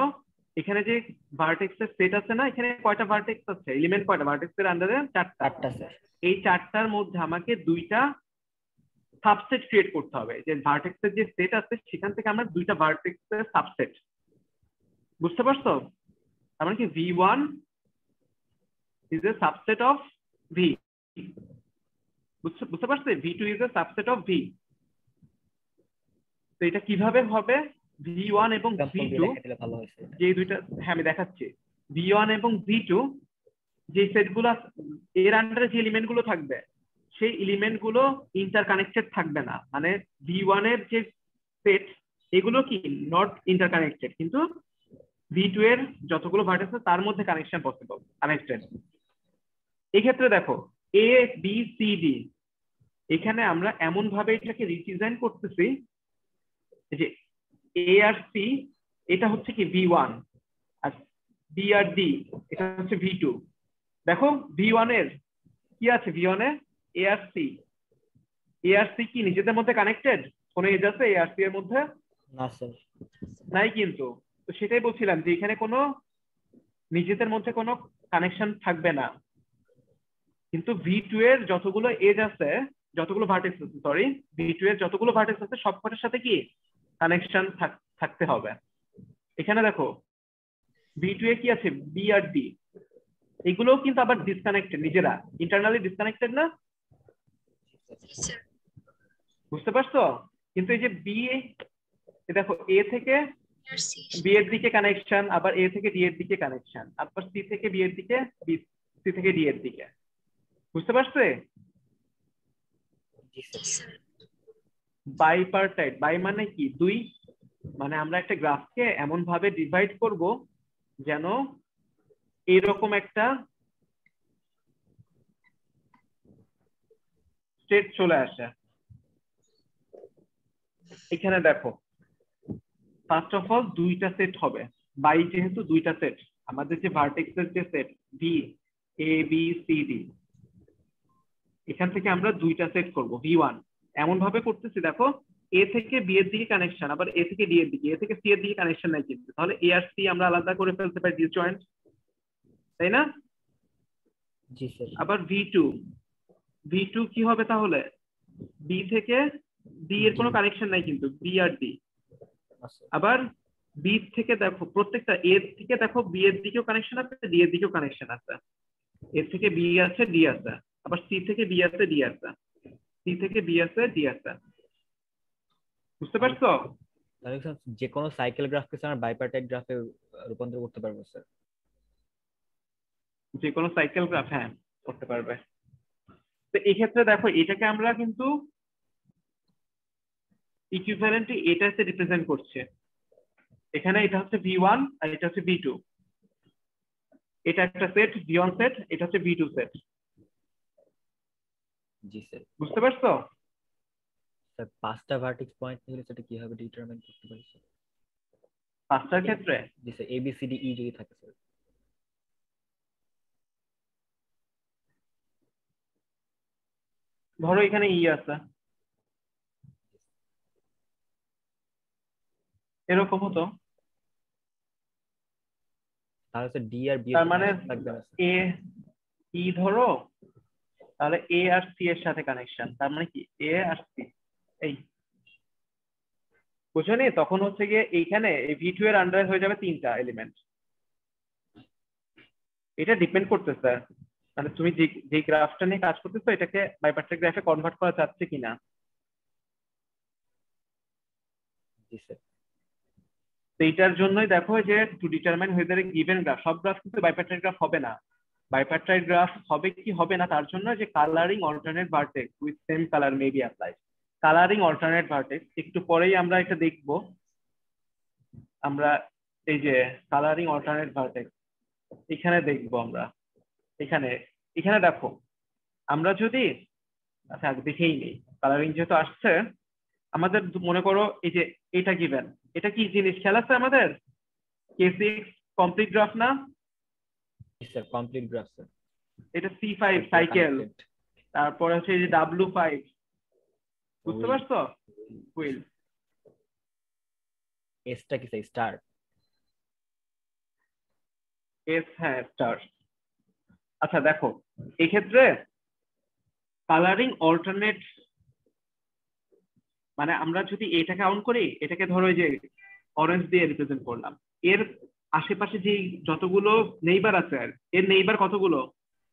এখানে যে ভার্টেক্সের সেট আছে না, এখানে কয়টা ভার্টেক্স আছে, এলিমেন্ট কয়টা, ভার্টেক্সের আন্ডারে চারটা। এই চারটার মধ্যে আমাকে দুইটা সাবসেট ক্রিয়েট করতে হবে, যে ভার্টেক্সের যে সেট আছে সেখান থেকে আমরা দুইটা ভার্টেক্সের সাবসেট। বুঝতে পারছো? তার মানে কি V1 is a subset of V, বুঝতে পারছো? V2 is a subset of V। তো এটা কিভাবে হবে? V1 এবং V2 যে দুইটা, হ্যাঁ আমি দেখাচ্ছি, V1 এবং V2 যে সেটগুলো এর আন্ডারে যে এলিমেন্ট গুলো থাকবে সেই এলিমেন্ট গুলো ইন্টারকানেক্টেড থাকবে না, মানে V1 এর যে সেট এগুলো কি নট ইন্টারকানেক্টেড, কিন্তু V2 এর যতগুলো ভার্টেক্স আছে তার মধ্যে কানেকশন পসিবল, কানেক্টেড। এই ক্ষেত্রে দেখো A B C D, এখানে আমরা এমন ভাবে এটাকে রিডিজাইন করতেছি যে A আর C এটা হচ্ছে কি V1, আর B আর D এটা হচ্ছে V2। দেখো V1 এর কি আছে, V1 A A R C কি নিজেদের মধ্যে কানেক্টেড? কোন এজ আছে A আর C এর মধ্যে? না স্যার। নাই, কিন্তু তো সেটাই বলছিলাম যে এখানে কোনো নিজেদের মধ্যে কোনো কানেকশন থাকবে না, কিন্তু V2 এর যতগুলো এজ আছে, যতগুলো ভার্টেক্স আছে, সরি V2 এর যতগুলো ভার্টেক্স আছে সবকটার সাথে কি কানেকশন থাকতে হবে। এখানে দেখো V2 এ কি আছে, B আর D, এগুলোও কিন্তু আবার ডিসকানেক্টেড, নিজেরা ইন্টারনালি ডিসকানেক্টেড না, বুঝতে পারছো? কিন্তু এই যে বি, দেখো A থেকে B এর দিকে কানেকশন, আবার A থেকে D এর দিকে কানেকশন, আবার C থেকে B এর দিকে, C থেকে D এর দিকে, বুঝতে পারছে? বাইপার্টাইট, বাই মানে কি দুই, মানে আমরা একটা গ্রাফকে এমন ভাবে ডিভাইড করব যেন এরকম একটা স্টেট চলে আসে। এখানে দেখো ফার্স্ট অফ অল দুইটা সেট হবে, বাই যেহেতু দুইটা সেট, আমাদের যে ভার্টেক্সের যে set V A B C D, এখান থেকে আমরা দুইটা সেট করব V1, এমন ভাবে করতেছি দেখো A থেকে B এর দিকে কানেকশন, আবার A থেকে D এর দিকে, A থেকে C এর দিকে কানেকশন নাই, কিন্তু তাহলে A আর C আমরা আলাদা করে ফেলতে পারি ডিসজয়েন্ট, তাই না? জি স্যার। আবার V2 কি হবে তাহলে, B থেকে D এর কোনো কানেকশন নাই, কিন্তু B আর D, আবার B থেকে দেখো প্রত্যেকটা A থেকে দেখো B এর দিকেও কানেকশন আছে, D এর দিকেও কানেকশন আছে, A থেকে B আছে, D আছে, আবার C থেকে B আছে, D আছে, C থেকে B আছে, D আছে, বুঝতে পারছো? তাহলে যে কোনো সাইকেল গ্রাফকে আমরা বাইপার্টাইট গ্রাফে রূপান্তর করতে পারবো স্যার। যে কোনো সাইকেল গ্রাফ, হ্যাঁ করতে পারবে। তো এই ক্ষেত্রে দেখো এটাকে আমরা কিন্তু ইকুইভ্যালেন্টলি এটা এসে রিপ্রেজেন্ট করছে, এখানে এটা হচ্ছে V1 আর এটা হচ্ছে V2, এটা একটা সেট V1 সেট, এটা হচ্ছে V2 সেট। জি স্যার। বুঝতে পারছো? স্যার পাঁচটা ভার্টেক্স পয়েন্ট নিলে সেটা কিভাবে ডিটারমাইন করতে পারি স্যার? পাঁচটার ক্ষেত্রে জি sir, A B C D E যদি থাকে স্যার। ধরো এখানে E আছে, এরকম হতো, তাহলে স্যার D আর B তার মানে থাকবে না A E ধরো, তাহলে A আর C এর সাথে কানেকশন, তার মানে কি A আর C, এই বুঝনি? তখন হচ্ছে গিয়ে এইখানে V2 এর আন্ডারে হয়ে যাবে তিনটা এলিমেন্ট। এটা ডিপেন্ড করতেছে মানে তুমি যে গ্রাফটা নিয়ে কাজ করতেছো এটাকে বাইপার্টাইট গ্রাফে কনভার্ট করা যাচ্ছে কিনা। জি স্যার। এইটার জন্যই দেখো যে to determine whether a given graph, সব গ্রাফ কিন্তু বাইপার্টাইট গ্রাফ হবে না, বাইপার্টাইট গ্রাফ হবে কি হবে না তার জন্য যে colouring alternate vertex with same colour may be applied. Colouring alternate vertex একটু পরেই আমরা এটা দেখব, আমরা এই যে কালারিং অল্টারনেট ভার্টেক্স এখানে দেখবো আমরা, এখানে দেখো আমরা যদি আচ্ছা দেখেই নেই, কালারিং যেহেতু আসছে আমাদের মনে করো এই যে এটা গিভেন, এটা কি জিনিস খেয়াল আছে আমাদের, K6 কমপ্লিট গ্রাফ না? Sir complete graph sir. এটা C5 সাইকেল, তারপরে হচ্ছে এই যে W5, বুঝতে পারছো? হুইল। এসটা কি স্যার? স্টার। এস, হ্যাঁ স্টার। আচ্ছা দেখো এই ক্ষেত্রে কালারিং অল্টারনেট মানে আমরা যদি এটা কাউন্ট করি, এটাকে ধরো যে অরেঞ্জ দিয়ে রিপ্রেজেন্ট করলাম, এর আশেপাশে যে যতগুলো নেইবার আছে এর নেইবার কতগুলো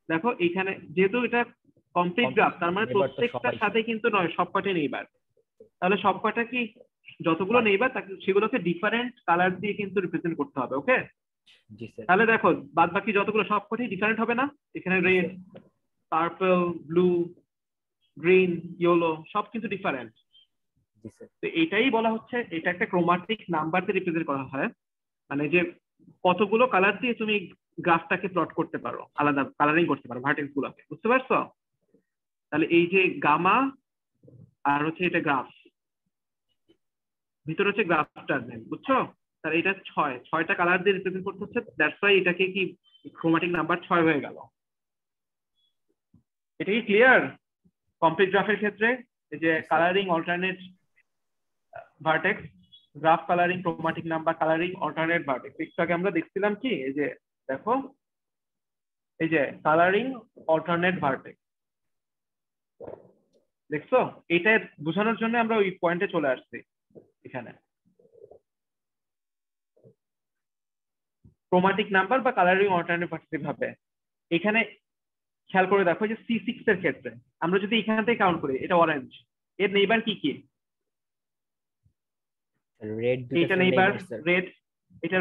দেখো এখানে, যেহেতু এটা কমপ্লিট গ্রাফ তার মানে প্রত্যেকটার সাথে কিন্তু নয়, সবকটাই নেইবার, তাহলে সবকটা কি যতগুলো নেইবার সেগুলোকে ডিফারেন্ট কালার দিয়ে কিন্তু রিপ্রেজেন্ট করতে হবে। ওকে, জি স্যার। তাহলে দেখো বাদ বাকি যতগুলো সবকটি ডিফারেন্ট হবে না? এখানে red, purple, blue, green, yellow সব কিন্তু ডিফারেন্ট। জি স্যার। তো এটাই বলা হচ্ছে, এটা একটা ক্রোমাটিক নাম্বার দিয়ে রিপ্রেজেন্ট করা হয়, মানে যে কতগুলো কালার দিয়ে তুমি গ্রাফটাকে প্লট করতে পারো, আলাদা কালারিং করতে পারো ভার্টেক্স গুলোকে, বুঝতে পারছো? তাহলে এই যে গামা আর হচ্ছে এটা গ্রাফ, ভিতরে হচ্ছে গ্রাফটার নেম, বুঝছো? তাহলে এটা ছয়টা কালার দিয়ে রিপ্রেজেন্ট করতে হচ্ছে, দ্যাটস ওয়াই এটাকে কি ক্রোমাটিক নাম্বার 6 হয়ে গেল। এটা কি ক্লিয়ার? কমপ্লিট গ্রাফের ক্ষেত্রে এই যে colouring, alternate vertex, graph colouring, chromatic number, colouring, alternate vertex, একটু আগে আমরা দেখছিলাম কি, এই যে দেখো এই যে কালারিং অল্টারনেট ভার্টেক্স, দেখছো? এটা বোঝানোর জন্য আমরা ওই পয়েন্টে চলে আসছি। এখানে ক্রোমাটিক নাম্বার বা কালারিং অল্টারনেট ভার্টেক্স ভাবে এখানে খেয়াল করে দেখো যে C6 এর ক্ষেত্রে আমরা যদি এখান থেকে কাউন্ট করি, এটা অরেঞ্জ, এর নেইবার কি কি? রেড, এটা নেইবার রেড, এটা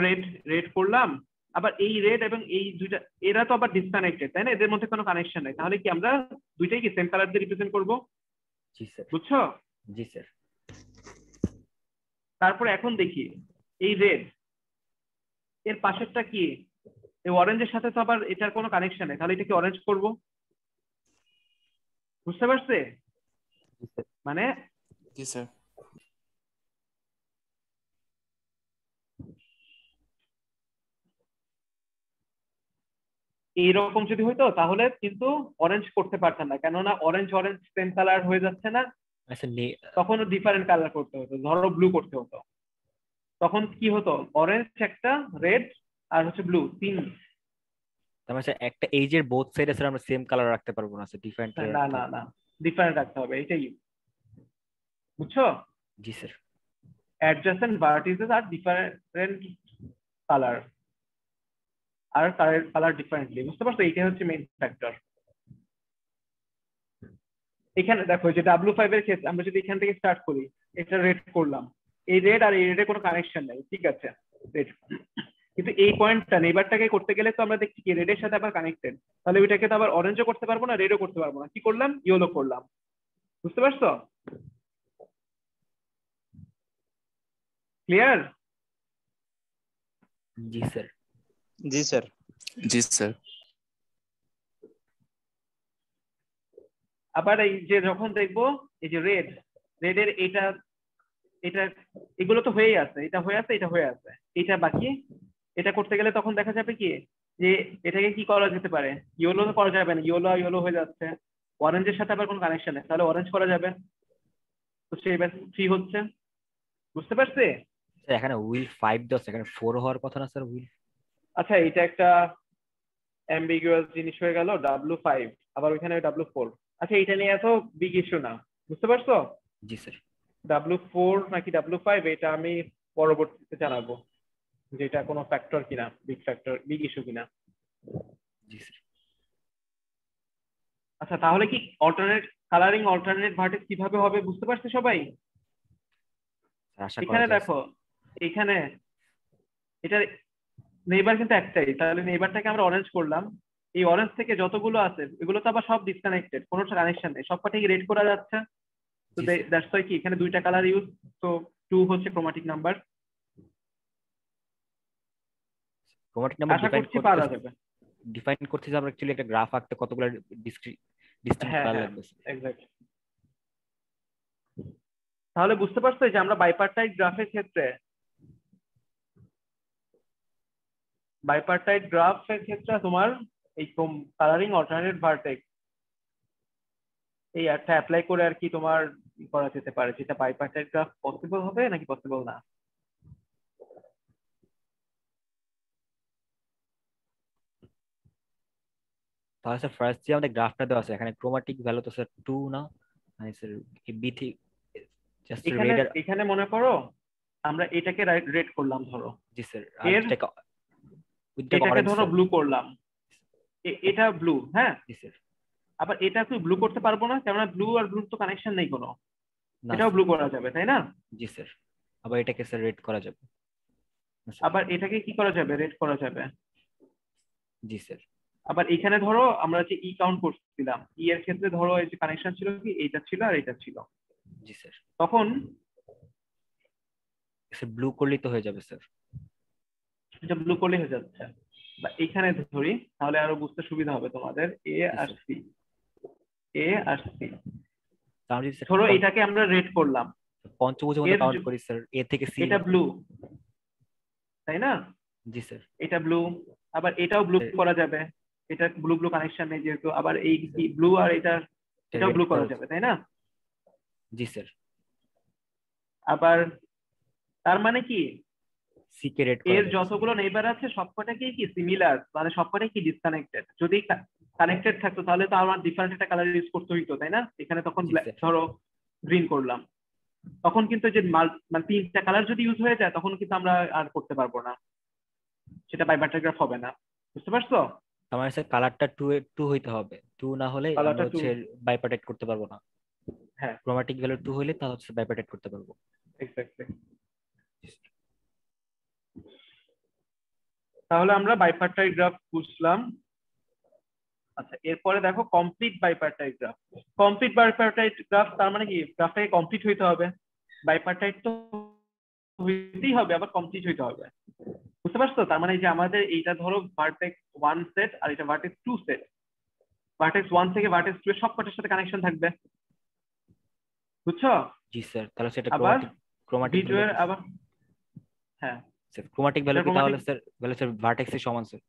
রেড করলাম, আবার এই রেড এবং এই দুইটা এরা তো আবার ডিসকানেক্টেড, তাই না? এদের মধ্যে কোনো কানেকশন নাই, তাহলে কি আমরা দুইটাই কি সেম কালার দিয়ে রিপ্রেজেন্ট করব? জি স্যার। বুঝছো? জি স্যার। তারপর এখন দেখি এই রেড এর পাশেরটা কি? এই অরেঞ্জের সাথে তো আবার এটার কোনো কানেকশন নেই, তাহলে এটা কি অরেঞ্জ করব? বুঝতে পারছে? মানে জি স্যার। এইরকম যদি হইতো তাহলে কিন্তু অরেঞ্জ করতে পারতাম না, কেননা অরেঞ্জ সেম কালার হয়ে যাচ্ছে না, আচ্ছা তখন ডিফারেন্ট কালার করতে হতো, ধরো ব্লু করতে হতো, তখন কি হতো? অরেঞ্জ একটা, রেড আর হচ্ছে ব্লু, তিন। তার মানে স্যার একটা এইজের বোথ সাইডে স্যার আমরা সেম কালার রাখতে পারবো না স্যার, ডিফারেন্ট কালার না না না, ডিফারেন্ট রাখতে হবে, এটাই। বুঝছো? জি স্যার। অ্যাডজাসেন্ট ভার্টিসেস আর ডিফারেন্ট কালার, আর কালার ডিফারেন্টলি, বুঝতে পারছো? এইটাই হচ্ছে মেইন ফ্যাক্টর। এখানে দেখো যে W5 এর ক্ষেত্রে আমরা যদি এখান থেকে স্টার্ট করি, এটা রেড করলাম, এই রেড আর এই রেডের কোনো কানেকশন নেই, ঠিক আছে, রেড। কিন্তু এই পয়েন্টটা নেইবারটাকে করতে গেলে তো আমরা দেখছি কি রেডের সাথে আবার কানেক্টেড, তাহলে ওইটাকে তো আবার অরেঞ্জও করতে পারবো না, রেডও করতে পারবো না, কি করলাম? ইয়েলো করলাম, বুঝতে পারছো? ক্লিয়ার? জি স্যার। জি স্যার। জি স্যার। আবার এই যে যখন দেখবো এই যে রেডের এটা এটা এগুলো তো হয়েই আছে, এটা হয়ে আছে, এটা হয়ে আছে, এটা বাকি, এটা করতে গেলে তখন দেখা যাবে কি যে এটাকে কি করা যেতে পারে? ইয়েলো তো করা যাবে না, ইয়েলো হয়ে যাচ্ছে, অরেঞ্জের সাথে আবার কোনো কানেকশন নেই, তাহলে অরেঞ্জ করা যাবে, তো সেই ফ্রি হচ্ছে, বুঝতে পারছি? স্যার এখানে হুইল 5 দেওয়া আছে, এখানে 4 হওয়ার কথা না স্যার হুইল? আচ্ছা, এটা একটা অ্যাম্বিগুয়াস জিনিস হয়ে গেল, W5 আবার ওইখানে W4। আচ্ছা, এটা নিয়ে এত বিগ ইস্যু না, বুঝতে পারছো? জি স্যার। W4 নাকি W5 এটা আমি পরবর্তীতে জানাবো, যে এটা কোনো ফ্যাক্টর কিনা, বিগ ইস্যু কিনা। জি স্যার। আচ্ছা, তাহলে কি কালারিং অল্টারনেট ভার্টেক্স কিভাবে হবে বুঝতে পারছে সবাই? আশা করা এখানে যায় দেখো, এখানে এটা নেইবার কিন্তু একটাই, তাহলে নেইবারটাকে আমরা অরেঞ্জ করলাম, এই অরেঞ্জ থেকে যতগুলো আছে এগুলো তো আবার সব ডিসকানেক্টেড, কোনো কানেকশন নেই, সবকটাই রেড করা যাচ্ছে, তো দ্যাটস ওয়াই কি এখানে দুইটা কালার ইউজ, তো 2 হচ্ছে ক্রোমাটিক নাম্বার। ক্রোমাটিক নাম্বার আশা করছি পারা যাবে। ডিফাইন করতে যে আমরা অ্যাকচুয়ালি একটা গ্রাফ আঁকতে কতগুলো ডিস্টিংক্ট হ্যাঁ কালার হ্যাঁ, লাগবে। এক্স্যাক্টলি। তাহলে বুঝতে পারছো যে আমরা বাইপার্টাইট গ্রাফের ক্ষেত্রে তোমার এই কালারিং অল্টারনেট ভার্টেক্স এই একটা অ্যাপ্লাই করে আর কি তোমার করা যেতে পারে, যেটা বাইপার্টাইট গ্রাফ পসিবল হবে নাকি পসিবল না। তাহলে স্যার ফার্স্ট যে আমাদের গ্রাফটা দেওয়া আছে এখানে ক্রোমাটিক ভ্যালু তো স্যার 2 না, মানে স্যার এই বি থেকে জাস্ট এখানে রেড। এখানে মনে করো আমরা এটাকে রেড করলাম ধরো, জি স্যার। এটাকে ধরো ব্লু করলাম, এটা ব্লু, হ্যাঁ। জি স্যার। আবার এটা কি ব্লু করতে পারবো না, কেননা ব্লু আর ব্লু তো কানেকশন নেই কোনো, না, এটাও ব্লু করা যাবে, তাই না? জি স্যার। আবার এটাকে স্যার রেড করা যাবে, আবার এটাকে কি করা যাবে, রেট করা যাবে। জি স্যার। আবার এখানে ধরো আমরা যে ই কাউন্ট করছিলাম, ই এর ক্ষেত্রে ধরো এই যে কানেকশন ছিল কি, এইটা ছিল আর এটা ছিল, জি স্যার। তখন স্যার ব্লু করলেই তো হয়ে যাবে স্যার। এটা ব্লু করলে হয়ে যাচ্ছে। বা এখানে ধরি, তাহলে আরো বুঝতে সুবিধা হবে তোমাদের। এ আর সি, এ আর সি, তাহলে যদি ধরো এটাকে আমরা রেট করলাম, পঞ্চভুজের মধ্যে কাউন্ট করি স্যার, এ থেকে সি। এটা ব্লু, তাই না? জি স্যার। এটা ব্লু, আবার এটাও ব্লু করা যাবে, এটা ব্লু ব্লু কানেকশন নেই যেহেতু, আবার এই ব্লু আর এটাও ব্লু করা যাবে, তাই না? জি স্যার। আবার তার মানে কি সি কে রেট এর যতগুলো নেইবার আছে সবকটাই কি সিমিলার, মানে সবকটাই কি ডিসকানেক্টেড। যদি কানেক্টেড থাকতো তাহলে তো আমার ডিফারেন্ট একটা কালার ইউজ করতে হইতো, তাই না? এখানে তখন ধরো গ্রিন করলাম, তখন কিন্তু যে মানে তিনটা কালার যদি ইউজ হয়ে যায় তখন কিন্তু আমরা আর করতে পারবো না, সেটা বাইবার্টাগ্রাফ হবে না। বুঝতে পারছো? আমার স্যার কালারটা টু হইতে হবে, টু না হলে আমরা হচ্ছে বাইপার্টাইট করতে পারবো না। হ্যাঁ, ক্রোমাটিক ভ্যালু 2 হলে তাহলে হচ্ছে বাইপার্টাইট করতে পারবো। এক্স্যাক্টলি। তাহলে আমরা বাইপার্টাইট গ্রাফ বুঝলাম। আচ্ছা, এরপরে দেখো complete bipartite graph. Complete bipartite graph তার মানে কি, গ্রাফটাকে কমপ্লিট হইতে হবে, বাইপার্টাইট তো হইতেই হবে, আবার কমপ্লিট হইতে হবে। বুঝতে পারছো? তার মানে যে আমাদের এইটা ধরো ভার্টেক্স 1 সেট আর এটা ভার্টেক্স 2 সেট, ভার্টেক্স 1 থেকে ভার্টেক্স 2 এর সবকটার সাথে কানেকশন থাকবে। বুঝছো? জি স্যার। তাহলে সেটা আবার ক্রোমাটিক ভি2 এর আবার হ্যাঁ স্যার ক্রোমাটিক ভ্যালু কি তাহলে স্যার ভার্টেক্স এর সমান স্যার?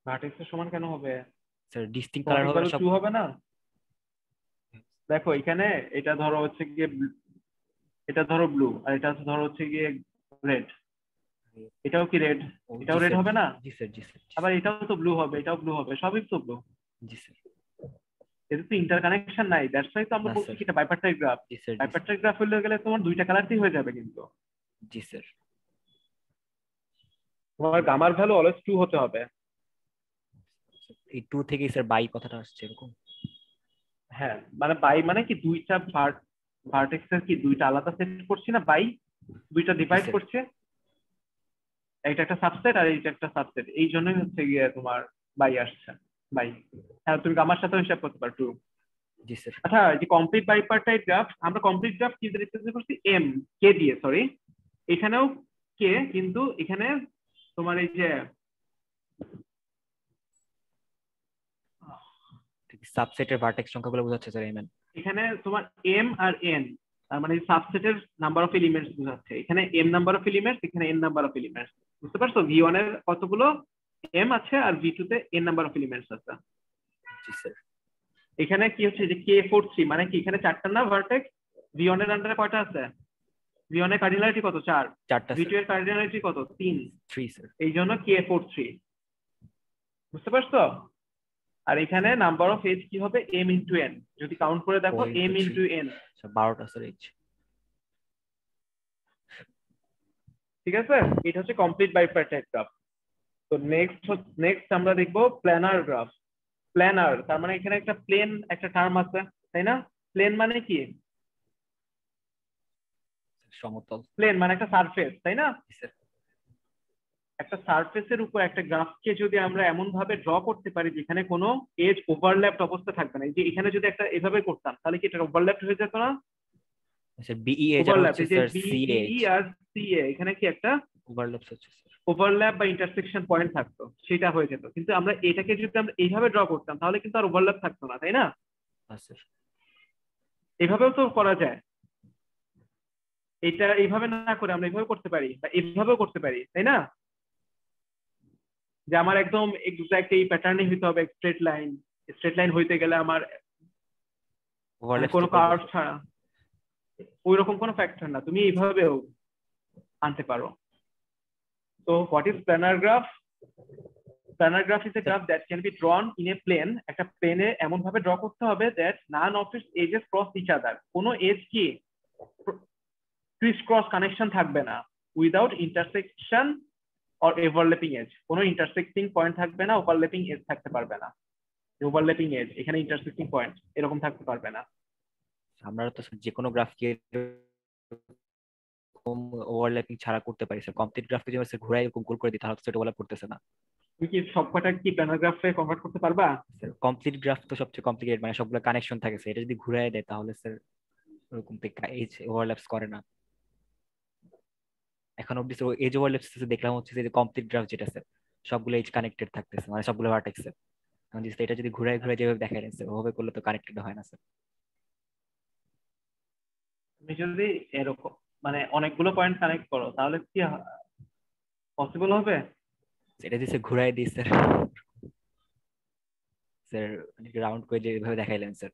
ভার্টেক্স এর সমান কেন হবে স্যার? ডিস্টিংক্ট কালার হবে সব 2 হবে না? দেখো এখানে এটা ধরো হচ্ছে গিয়ে, এটা ধরো ব্লু আর এটা ধরো হচ্ছে গিয়ে রেড, এটাও কি রেড, এটাও রেড হবে না? জি স্যার। জি স্যার। আবার এটাও তো ব্লু হবে, এটাও ব্লু হবে, সবই তো ব্লু। জি স্যার। এটা তো ইন্টারকানেকশন নাই, দ্যাটস ওয়াই তো আমরা বলছি কি এটা বাইপার্টাইট গ্রাফ। জি স্যার। বাইপার্টাইট গ্রাফ হলে গেলে তোমার দুইটা কালারই হয়ে যাবে, কিন্তু জি স্যার। তোমার গামার ভ্যালু অলওয়েজ 2 হতে হবে। এই 2 থেকে স্যার বাই কথাটা আসছে এরকম? হ্যাঁ, মানে বাই মানে কি দুইটা ভার্টেক্সের কি দুইটা আলাদা সেট করছি না, বাই দুইটা ডিভাইড করছে, এইটা একটা সাবসেট আর এইটা একটা সাবসেট, এই জন্যই হচ্ছে গিয়ে তোমার বাই আসছে, বাই। হ্যাঁ, তুমি গামার সাথে হিসাব করতে পারো 2। জি স্যার। আচ্ছা, যে কমপ্লিট বাইপার্টাইট গ্রাফ, আমরা কমপ্লিট গ্রাফ কি দিয়ে রিপ্রেজেন্ট করছি? এম কে দিয়ে, সরি এখানেও কে, কিন্তু এখানে তোমার এই যে সাবসেটের ভার্টেক্স সংখ্যাগুলো বোঝাচ্ছে স্যার এমএন। এখানে তোমার এম আর এন, তার মানে সাবসেটের নাম্বার অফ এলিমেন্টস বোঝাচ্ছে। এখানে এম নাম্বার অফ এলিমেন্টস, এখানে এন নাম্বার অফ এলিমেন্টস। বুঝতে পারছো? ভি1 এর কতগুলো এম আছে আর ভি2 তে এন নাম্বার অফ এলিমেন্টস আছে। জি স্যার। এখানে কি হচ্ছে যে K43 মানে কি, এখানে 4টা না ভার্টেক্স, ভি1 এর আন্ডারে কয়টা আছে? ভি1 এর কার্ডিনালিটি কত? 4টা। ভি2 এর কার্ডিনালিটি কত? 3 স্যার। এই জন্য K43। বুঝতে পারছো? আর এখানে নাম্বার অফ এজ কি হবে? m into n। যদি কাউন্ট করে দেখো m ইনটু n, 12টা স্যার এজ। ঠিক আছে? এটা হচ্ছে কমপ্লিট বাইপার্টাইট গ্রাফ। তো নেক্সট আমরা দেখবো প্ল্যানার গ্রাফ। প্ল্যানার তার মানে এখানে একটা প্লেন একটা টার্ম আছে, তাই না? প্লেন মানে কি? সমতল। প্লেন মানে একটা সারফেস, তাই না? একটা সারফেসের উপর একটা গ্রাফকে যদি আমরা এমন ভাবে ড্র করতে পারি যেখানে কোনো এজ ওভারল্যাপড অবস্থা থাকবে না, যে এখানে যদি একটা এভাবে করতাম তাহলে কি এটা ওভারল্যাপড হয়ে যেত না? স্যার বিই এজ আর হচ্ছে স্যার সি এজ আর সি এ, এখানে কি একটা ওভারল্যাপ হচ্ছে স্যার, ওভারল্যাপ বা ইন্টারসেকশন পয়েন্ট থাকতো, সেটা হয়ে যেত। কিন্তু আমরা এটাকে যদি আমরা এইভাবে ড্র করতাম তাহলে কিন্তু আর ওভারল্যাপ থাকতো না, তাই না? স্যার এভাবেও তো করা যায়। এটা এইভাবে না করে আমরা এইভাবে করতে পারি বা এইভাবেও করতে পারি, তাই না? যে আমার একদম এক্সাক্ট এই প্যাটার্নই হইতে হবে, স্ট্রেট লাইন হইতে গেলে আমার কোনো কার্ভ ছাড়া, ওই রকম কোনো ফ্যাক্টর না, তুমি এইভাবেও আনতে পারো। তো what is planar graph? Planar graph is a graph that can be drawn in a plane. একটা প্লেনে এমন ভাবে ড্র করতে হবে that none of its edges cross each other. কোনো এজ কি ক্রিস ক্রস কানেকশন থাকবে না, without intersection or overlapping edge. কোনো ইন্টারসেক্টিং পয়েন্ট থাকবে না, ওভারল্যাপিং এজ থাকতে পারবে না। ওভারল্যাপিং এজ এখানে ইন্টারসেক্টিং পয়েন্ট এরকম থাকতে পারবে না। আমরা তো যে কোনো গ্রাফকে এরকম ওভারল্যাপিং ছাড়া করতে পারি স্যার। কমপ্লিট গ্রাফকে যদি স্যার ঘুরাই এরকম গোল করে দিই তাহলে সেটা ওভারল্যাপ করতেছে না তুমি কি সবকটা কি প্ল্যানার গ্রাফে কনভার্ট করতে পারবা? স্যার। কমপ্লিট গ্রাফ তো সবচেয়ে কমপ্লিকেটেড, মানে সবগুলো কানেকশন থাকে স্যার। এটা যদি ঘুরাই দেয় তাহলে স্যার ওরকম এই ওভারল্যাপস করে না। এখন অব্দি এজ ওভারল্যাপস দেখলাম হচ্ছে যে কমপ্লিট গ্রাফ যেটা স্যার সবগুলো এজ কানেক্টেড থাকতেছে, মানে সবগুলো ভার্টেক্স। এখন যদি এটা যদি ঘুরাই ঘুরাই যেভাবে দেখাই স্যার ওভাবে করলে তো কানেক্টেড হয় না স্যার। তুমি যদি এরকম মানে অনেকগুলো পয়েন্ট কানেক্ট করো তাহলে কি পসিবল হবে? এটা যদি স্যার ঘুরাই দিই স্যার, স্যার রাউন্ড করে যেভাবে দেখাইলেন স্যার।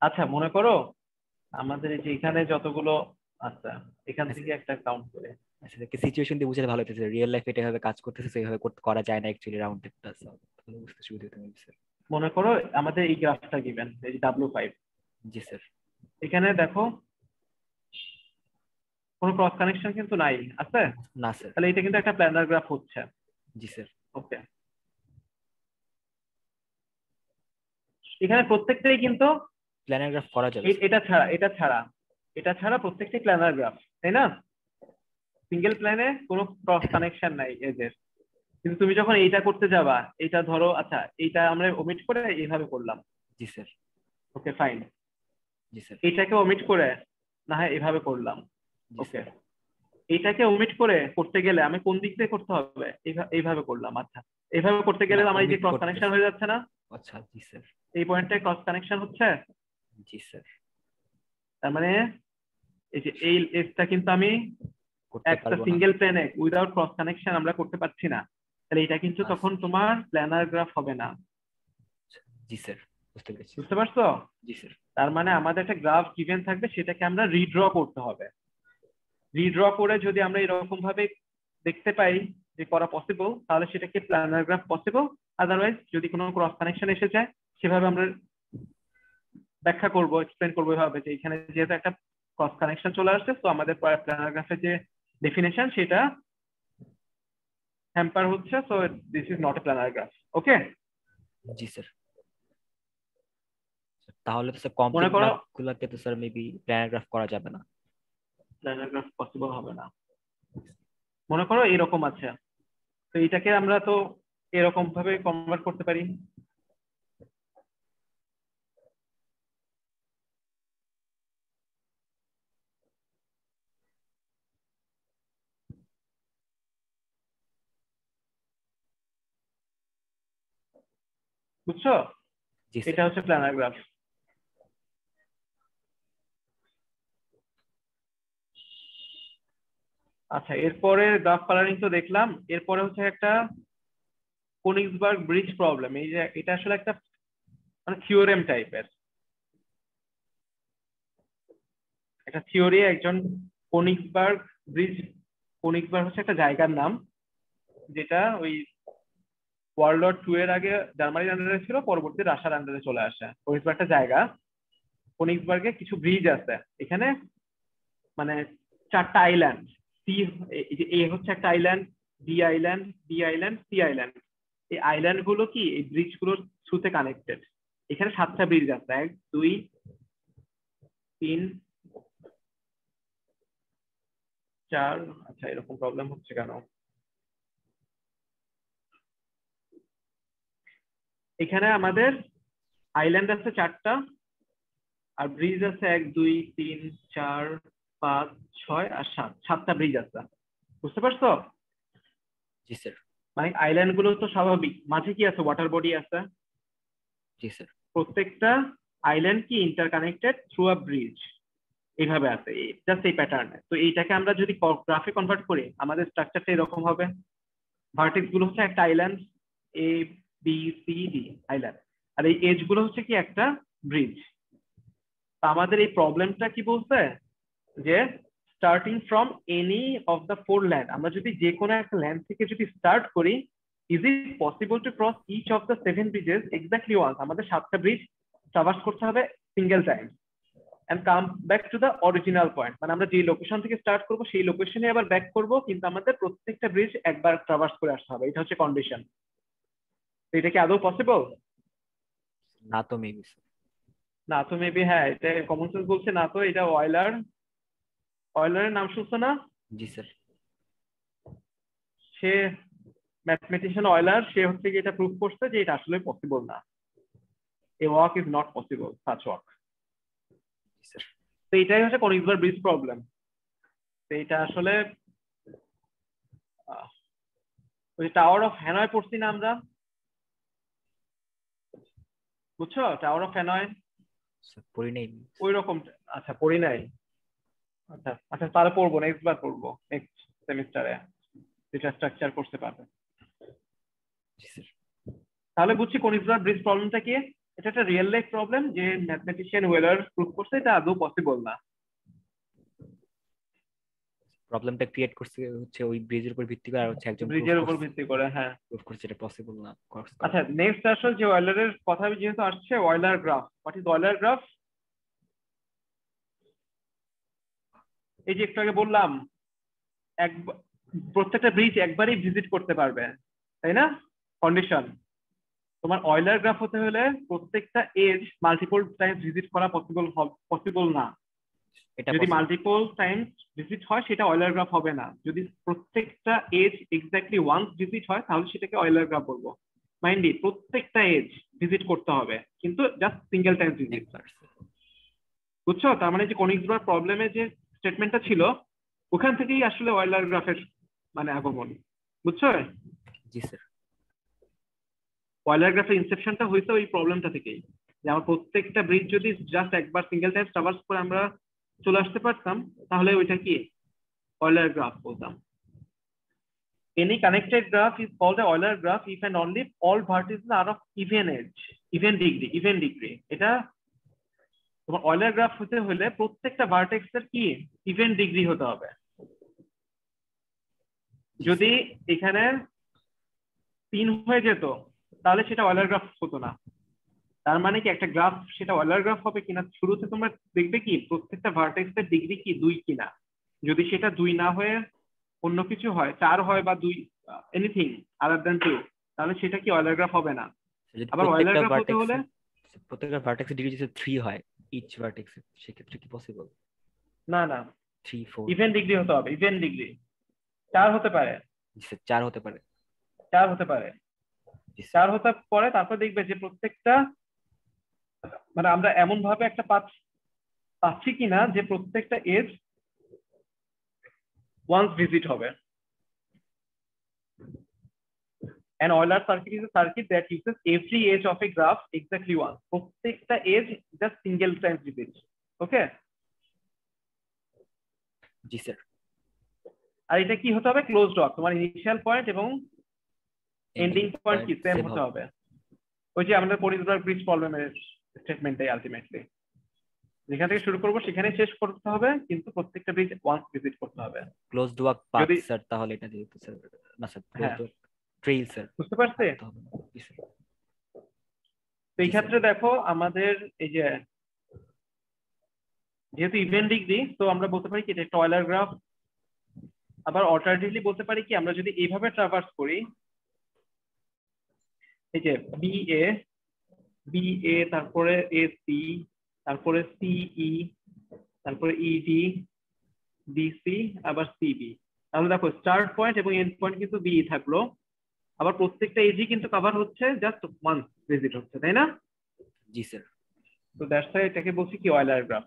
আচ্ছা মনে করো আমাদের এই যে এখানে যতগুলো, আচ্ছা এখান থেকে একটা কাউন্ট করে। আচ্ছা সিচুয়েশন দিয়ে বুঝলে ভালো হচ্ছে, রিয়েল লাইফে এটা এভাবে কাজ করতেছে, সেইভাবে করা যায় না অ্যাকচুয়ালি রাউন্ডেডটা স্যার। তাহলে বুঝতে সুবিধা হতো স্যার। মনে করো আমাদের এই গ্রাফটা গিভেন, এই যে W5। জি স্যার। এখানে দেখো কোনো ক্রস কানেকশন কিন্তু নাই, আছে? না স্যার। তাহলে এটা কিন্তু একটা প্ল্যানার গ্রাফ হচ্ছে। জি স্যার। ওকে, এখানে প্রত্যেকটাই কিন্তু প্ল্যানার গ্রাফ করা যাবে এটা ছাড়া প্রত্যেকটাই প্ল্যানার গ্রাফ, তাই না? সিঙ্গেল প্ল্যানে কোনো ক্রস কানেকশন নাই এদের। কিন্তু তুমি যখন এইটা করতে যাবা, এটা ধরো, আচ্ছা এইটা আমরা ওমিট করে এইভাবে করলাম। জি স্যার। Okay fine. জি স্যার। এইটাকে ওমিট করে না হয় এইভাবে করলাম। ওকে, এইটাকে ওমিট করে করতে গেলে আমি কোন দিক থেকে করতে হবে? এইভাবে করলাম। আচ্ছা এইভাবে করতে গেলে আমার এই যে ক্রস কানেকশন হয়ে যাচ্ছে না? আচ্ছা জি স্যার। এই পয়েন্টে ক্রস কানেকশন হচ্ছে। জি স্যার। তার মানে এই যে এই এসটা কিন্তু আমি একটা সিঙ্গেল প্লেনে উইদাউট ক্রস কানেকশন আমরা করতে পারছি না। তাহলে এটা কিন্তু তখন তোমার প্ল্যানার গ্রাফ হবে না। জি স্যার বুঝতে পেরেছি। বুঝতে পারছো? জি স্যার। তার মানে আমাদের একটা গ্রাফ গিভেন থাকবে, সেটাকে আমরা রিড্র করতে হবে। রিড্র করে যদি আমরা এরকম ভাবে দেখতে পাই যে করা পসিবল, তাহলে সেটাকে প্ল্যানার গ্রাফ পসিবল। আদারওয়াইজ যদি কোনো ক্রস কানেকশন এসে যায়, সেভাবে আমরা ব্যাখ্যা করব, এক্সপ্লেন করবো এভাবে যে এখানে যেহেতু একটা ক্রস কানেকশন চলে আসছে, তো আমাদের প্ল্যানার গ্রাফের যে ডেফিনেশন সেটা হ্যাম্পার হচ্ছে, so this is not a planar graph. Okay? জি স্যার। তাহলে তো স্যার কমপ্লিট গ্রাফগুলোকে তো স্যার মেবি প্ল্যানার গ্রাফ করা যাবে না। প্ল্যানার গ্রাফ পসিবল হবে না। মনে করো এরকম আছে, তো এটাকে আমরা তো এরকম ভাবে কনভার্ট করতে পারি। বুঝছো? এটা হচ্ছে প্ল্যানার গ্রাফ। আচ্ছা এরপরে গ্রাফ কালারিং তো দেখলাম, এরপরে হচ্ছে একটা কোনিক্সবার্গ ব্রিজ প্রবলেম। এই যে এটা আসলে একটা মানে থিওরেম টাইপের একটা থিওরি। একজন কোনিক্সবার্গ ব্রিজ, কোনিক্সবার্গ হচ্ছে একটা জায়গার নাম, যেটা ওই ওয়ার্ল্ড ওয়ার 2 এর আগে জার্মানির আন্ডারে ছিল, পরবর্তী রাশিয়ার আন্ডারে চলে আসে। কোনিক্সবার্গ একটা জায়গা, কোনিক্সবার্গে কিছু ব্রিজ আছে। এখানে মানে 4টা আইল্যান্ড, সি, এ হচ্ছে একটা island, B island, B island, C island. এই আইল্যান্ড গুলো কি এই ব্রিজ গুলোর থ্রুতে কানেক্টেড। এখানে 7টা ব্রিজ আছে, 1 2 3 4। আচ্ছা এরকম প্রবলেম হচ্ছে কেন? এখানে আমাদের আইল্যান্ড আছে 4টা, আর ব্রিজ আছে 1 2 3 4 5 6 আর 7, 7টা ব্রিজ আছে। বুঝতে পারছো? জি স্যার। মানে আইল্যান্ড গুলো তো স্বাভাবিক, মাঝে কি আছে? ওয়াটার বডি আছে। জি স্যার। প্রত্যেকটা আইল্যান্ড কি ইন্টারকানেক্টেড থ্রু আ ব্রিজ, এইভাবে আছে, জাস্ট এই প্যাটার্নে। তো এইটাকে আমরা যদি গ্রাফে কনভার্ট করি, আমাদের স্ট্রাকচারটা এরকম হবে। ভার্টেক্স গুলো হচ্ছে একটা আইল্যান্ড, এ বি সি ডি আইল্যান্ড, আর এই এজ গুলো হচ্ছে কি একটা ব্রিজ। আমাদের এই প্রবলেমটা কি বলছে যে starting from any of the 4 land, আমরা যদি যে কোনো একটা ল্যান্ড থেকে যদি স্টার্ট করি, is it possible to cross each of the 7 bridges exactly once? আমাদের 7টা ব্রিজ ট্রাভার্স করতে হবে single time and come back to the original point। মানে আমরা যে লোকেশন থেকে স্টার্ট করব সেই লোকেশনে আবার ব্যাক করব, কিন্তু আমাদের প্রত্যেকটা ব্রিজ একবার ট্রাভার্স করে আসতে হবে। এটা হচ্ছে কন্ডিশন। তো এটা কি আদৌ পসিবল? না তো মেবি। না তো মেবি, হ্যাঁ এটা কমন সেন্স বলছে না তো। এটা অয়েলার অয়লারের নাম শুনছো না? জি স্যার। সে ম্যাথমেটিশিয়ান অয়লার, সে হচ্ছে কি এটা প্রুভ করছে যে এটা আসলে পসিবল না। A walk is not possible, such walk. তো এটাই হচ্ছে কনিক্সবার্গ ব্রিজ প্রবলেম। তো এটা আসলে ওই টাওয়ার অফ হ্যানয় পড়ছি না আমরা, বুঝছো? টাওয়ার অফ হ্যানয় পড়ি নাই। ওই রকম। আচ্ছা, পড়ি নাই। আচ্ছা আচ্ছা, তাহলে পড়বো, নেক্সট বার পড়বো, নেক্সট সেমিস্টারে যেটা স্ট্রাকচার করতে পারবে। জি স্যার। তাহলে বুঝছি কনিক্সবার্গ ব্রিজ প্রবলেমটা কি। এটা একটা রিয়েল লাইফ প্রবলেম যে ম্যাথমেটিশিয়ান ওয়েলার প্রুভ করছে এটা আদৌ পসিবল না। প্রবলেমটা ক্রিয়েট করছে হচ্ছে ওই ব্রিজের উপর ভিত্তি করে, আর হচ্ছে একজন ব্রিজের উপর ভিত্তি করে। হ্যাঁ, প্রুফ করছে এটা পসিবল না। আচ্ছা, নেক্সট আসলে যে অয়লারের কথা যেহেতু আসছে, Euler graph. What is Euler graph? এই যে একটু আগে বললাম, প্রত্যেকটা ব্রিজ একবারই ভিজিট করতে পারবে, তাই না? কন্ডিশন। তোমার অয়লার গ্রাফ হতে হলে প্রত্যেকটা এজ মাল্টিপল টাইমস ভিজিট করা পসিবল না। যদি মাল্টিপল টাইমস ভিজিট হয় সেটা অয়লার গ্রাফ হবে না। যদি প্রত্যেকটা এজ এক্স্যাক্টলি ওয়ান্স ভিজিট হয় তাহলে সেটাকে অয়লার গ্রাফ বলবো। মাইন্ডলি প্রত্যেকটা এজ ভিজিট করতে হবে, কিন্তু জাস্ট সিঙ্গেল টাইম ভিজিট। বুঝছো? তার মানে যে কনিক্সবার্গ প্রবলেমে যে স্টেটমেন্টটা ছিল ওখান থেকেই আসলে অয়লার গ্রাফের মানে আগমন। বুঝছো? জি স্যার। অয়লার গ্রাফের ইনসেপশনটা হয়েছে ওই প্রবলেমটা থেকেই, যে আমার প্রত্যেকটা ব্রিজ যদি জাস্ট একবার সিঙ্গেল টাইম ট্রাভার্স করে আমরা চলে আসতে পারতাম তাহলে ওইটা কি অয়লার গ্রাফ বলতাম। Any connected graph is called a Euler graph if and only all vertices are of even age, even degree. এটা তোমার অয়লার গ্রাফ হতে হলে প্রত্যেকটা ভার্টেক্সের কি ইভেন ডিগ্রি হতে হবে। যদি এখানে 3 হয়ে যেত তাহলে সেটা অয়লার গ্রাফ হতো না। তার মানে কি একটা গ্রাফ সেটা অয়লার গ্রাফ হবে কিনা শুরুতে তোমরা দেখবে কি প্রত্যেকটা ভার্টেক্সের ডিগ্রি কি 2 কিনা। যদি সেটা 2 না হয়ে অন্য কিছু হয়, 4 হয় বা 2, এনিথিং আদার দ্যান 2, তাহলে সেটা কি অয়লার গ্রাফ হবে না। আবার অয়লার গ্রাফ হতে হলে প্রত্যেকটা ভার্টেক্সের ডিগ্রি যদি 3 হয় ইচ ভার্টেক্স, সেক্ষেত্রে কি পসিবল? না না, 3 4 ইভেন ডিগ্রি হতে হবে। ইভেন ডিগ্রি 4 হতে পারে। 4 হতে পারে। 4 হতে পারে। 4 হতে পারে। তারপর দেখবে যে প্রত্যেকটা মানে আমরা এমন ভাবে একটা পাচ্ছি কিনা যে প্রত্যেকটা এজ ওয়ান্স ভিজিট হবে। An Euler circuit is a circuit that uses every edge of a graph exactly once. প্রত্যেকটা edge just single time visit. Okay? জি স্যার। আর এটা কি হতে হবে? Closed walk. তোমার ইনিশিয়াল পয়েন্ট এবং এন্ডিং পয়েন্ট কি সেম হতে হবে। ওই যে আমাদের কনিক্সবার্গ ব্রিজ প্রবলেমের স্টেটমেন্টটাই আলটিমেটলি, যেখান থেকে শুরু করব সেখানে শেষ করতে হবে, কিন্তু প্রত্যেকটা ব্রিজ ওয়ান্স ভিজিট করতে হবে। ক্লোজড ওয়াক পাথ স্যার, তাহলে এটা যেহেতু স্যার না sir closed walk trail sir, বুঝতে পারছি? তো এই ক্ষেত্রে দেখো আমাদের এই যে যেহেতু ইভেন ডিগ্রি, তো আমরা বলতে পারি কি এটা একটা অয়লার গ্রাফ। আবার অল্টারনেটিভলি বলতে পারি কি আমরা যদি এইভাবে ট্রাভার্স করি, এই যে BA তারপরে AC তারপরে CE তারপরে ED BC আবার CB, তাহলে দেখো স্টার্ট পয়েন্ট এবং এন্ড পয়েন্ট কিন্তু B থাকলো। আবার প্রত্যেকটা এজই কিন্তু কভার হচ্ছে জাস্ট ওয়ান ভিজিট হচ্ছে, তাই না? জি স্যার। তো দ্যাটস হোয়াই এটাকে বলছি কি অয়লার গ্রাফ।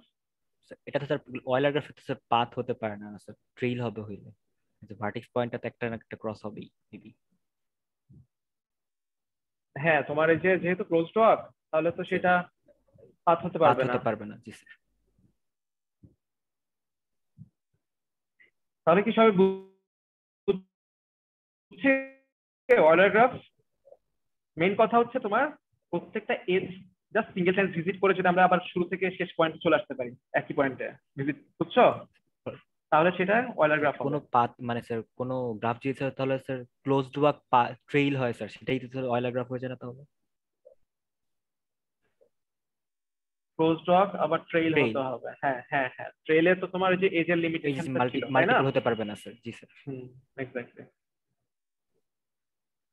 এটা তো স্যার অয়লার গ্রাফ তো স্যার পাথ হতে পারে না স্যার, ট্রেইল হবে হইলে। যে ভার্টেক্স পয়েন্টটাতে একটা না একটা ক্রস হবেই মেবি। হ্যাঁ, তোমার এই যে যেহেতু ক্লোজড ওয়াক তাহলে তো সেটা পাথ হতে পারবে না। জি স্যার। তাহলে কি সবাই বুঝছে অয়লার গ্রাফ? মেইন কথা হচ্ছে তোমার প্রত্যেকটা edge just single time visit করে যদি আমরা আবার শুরু থেকে শেষ পয়েন্টে চলে আসতে পারি একই পয়েন্টে ভিজিট, বুঝছো? তাহলে সেটা অয়লার গ্রাফ হবে। কোনো পাথ মানে স্যার কোনো গ্রাফ যদি স্যার তাহলে স্যার ক্লোজড ওয়াক ট্রেইল হয় স্যার, সেটাই তো স্যার অয়লার গ্রাফ হয়ে যায় না তাহলে? ক্লোজড ওয়াক আবার ট্রেইল হতে হবে। হ্যাঁ হ্যাঁ হ্যাঁ, ট্রেইলে তো তোমার যে এজের লিমিটেশনটা ছিল, তাই না? মাল্টিপল হতে পারবে না স্যার। জি স্যার। এক্স্যাক্টলি।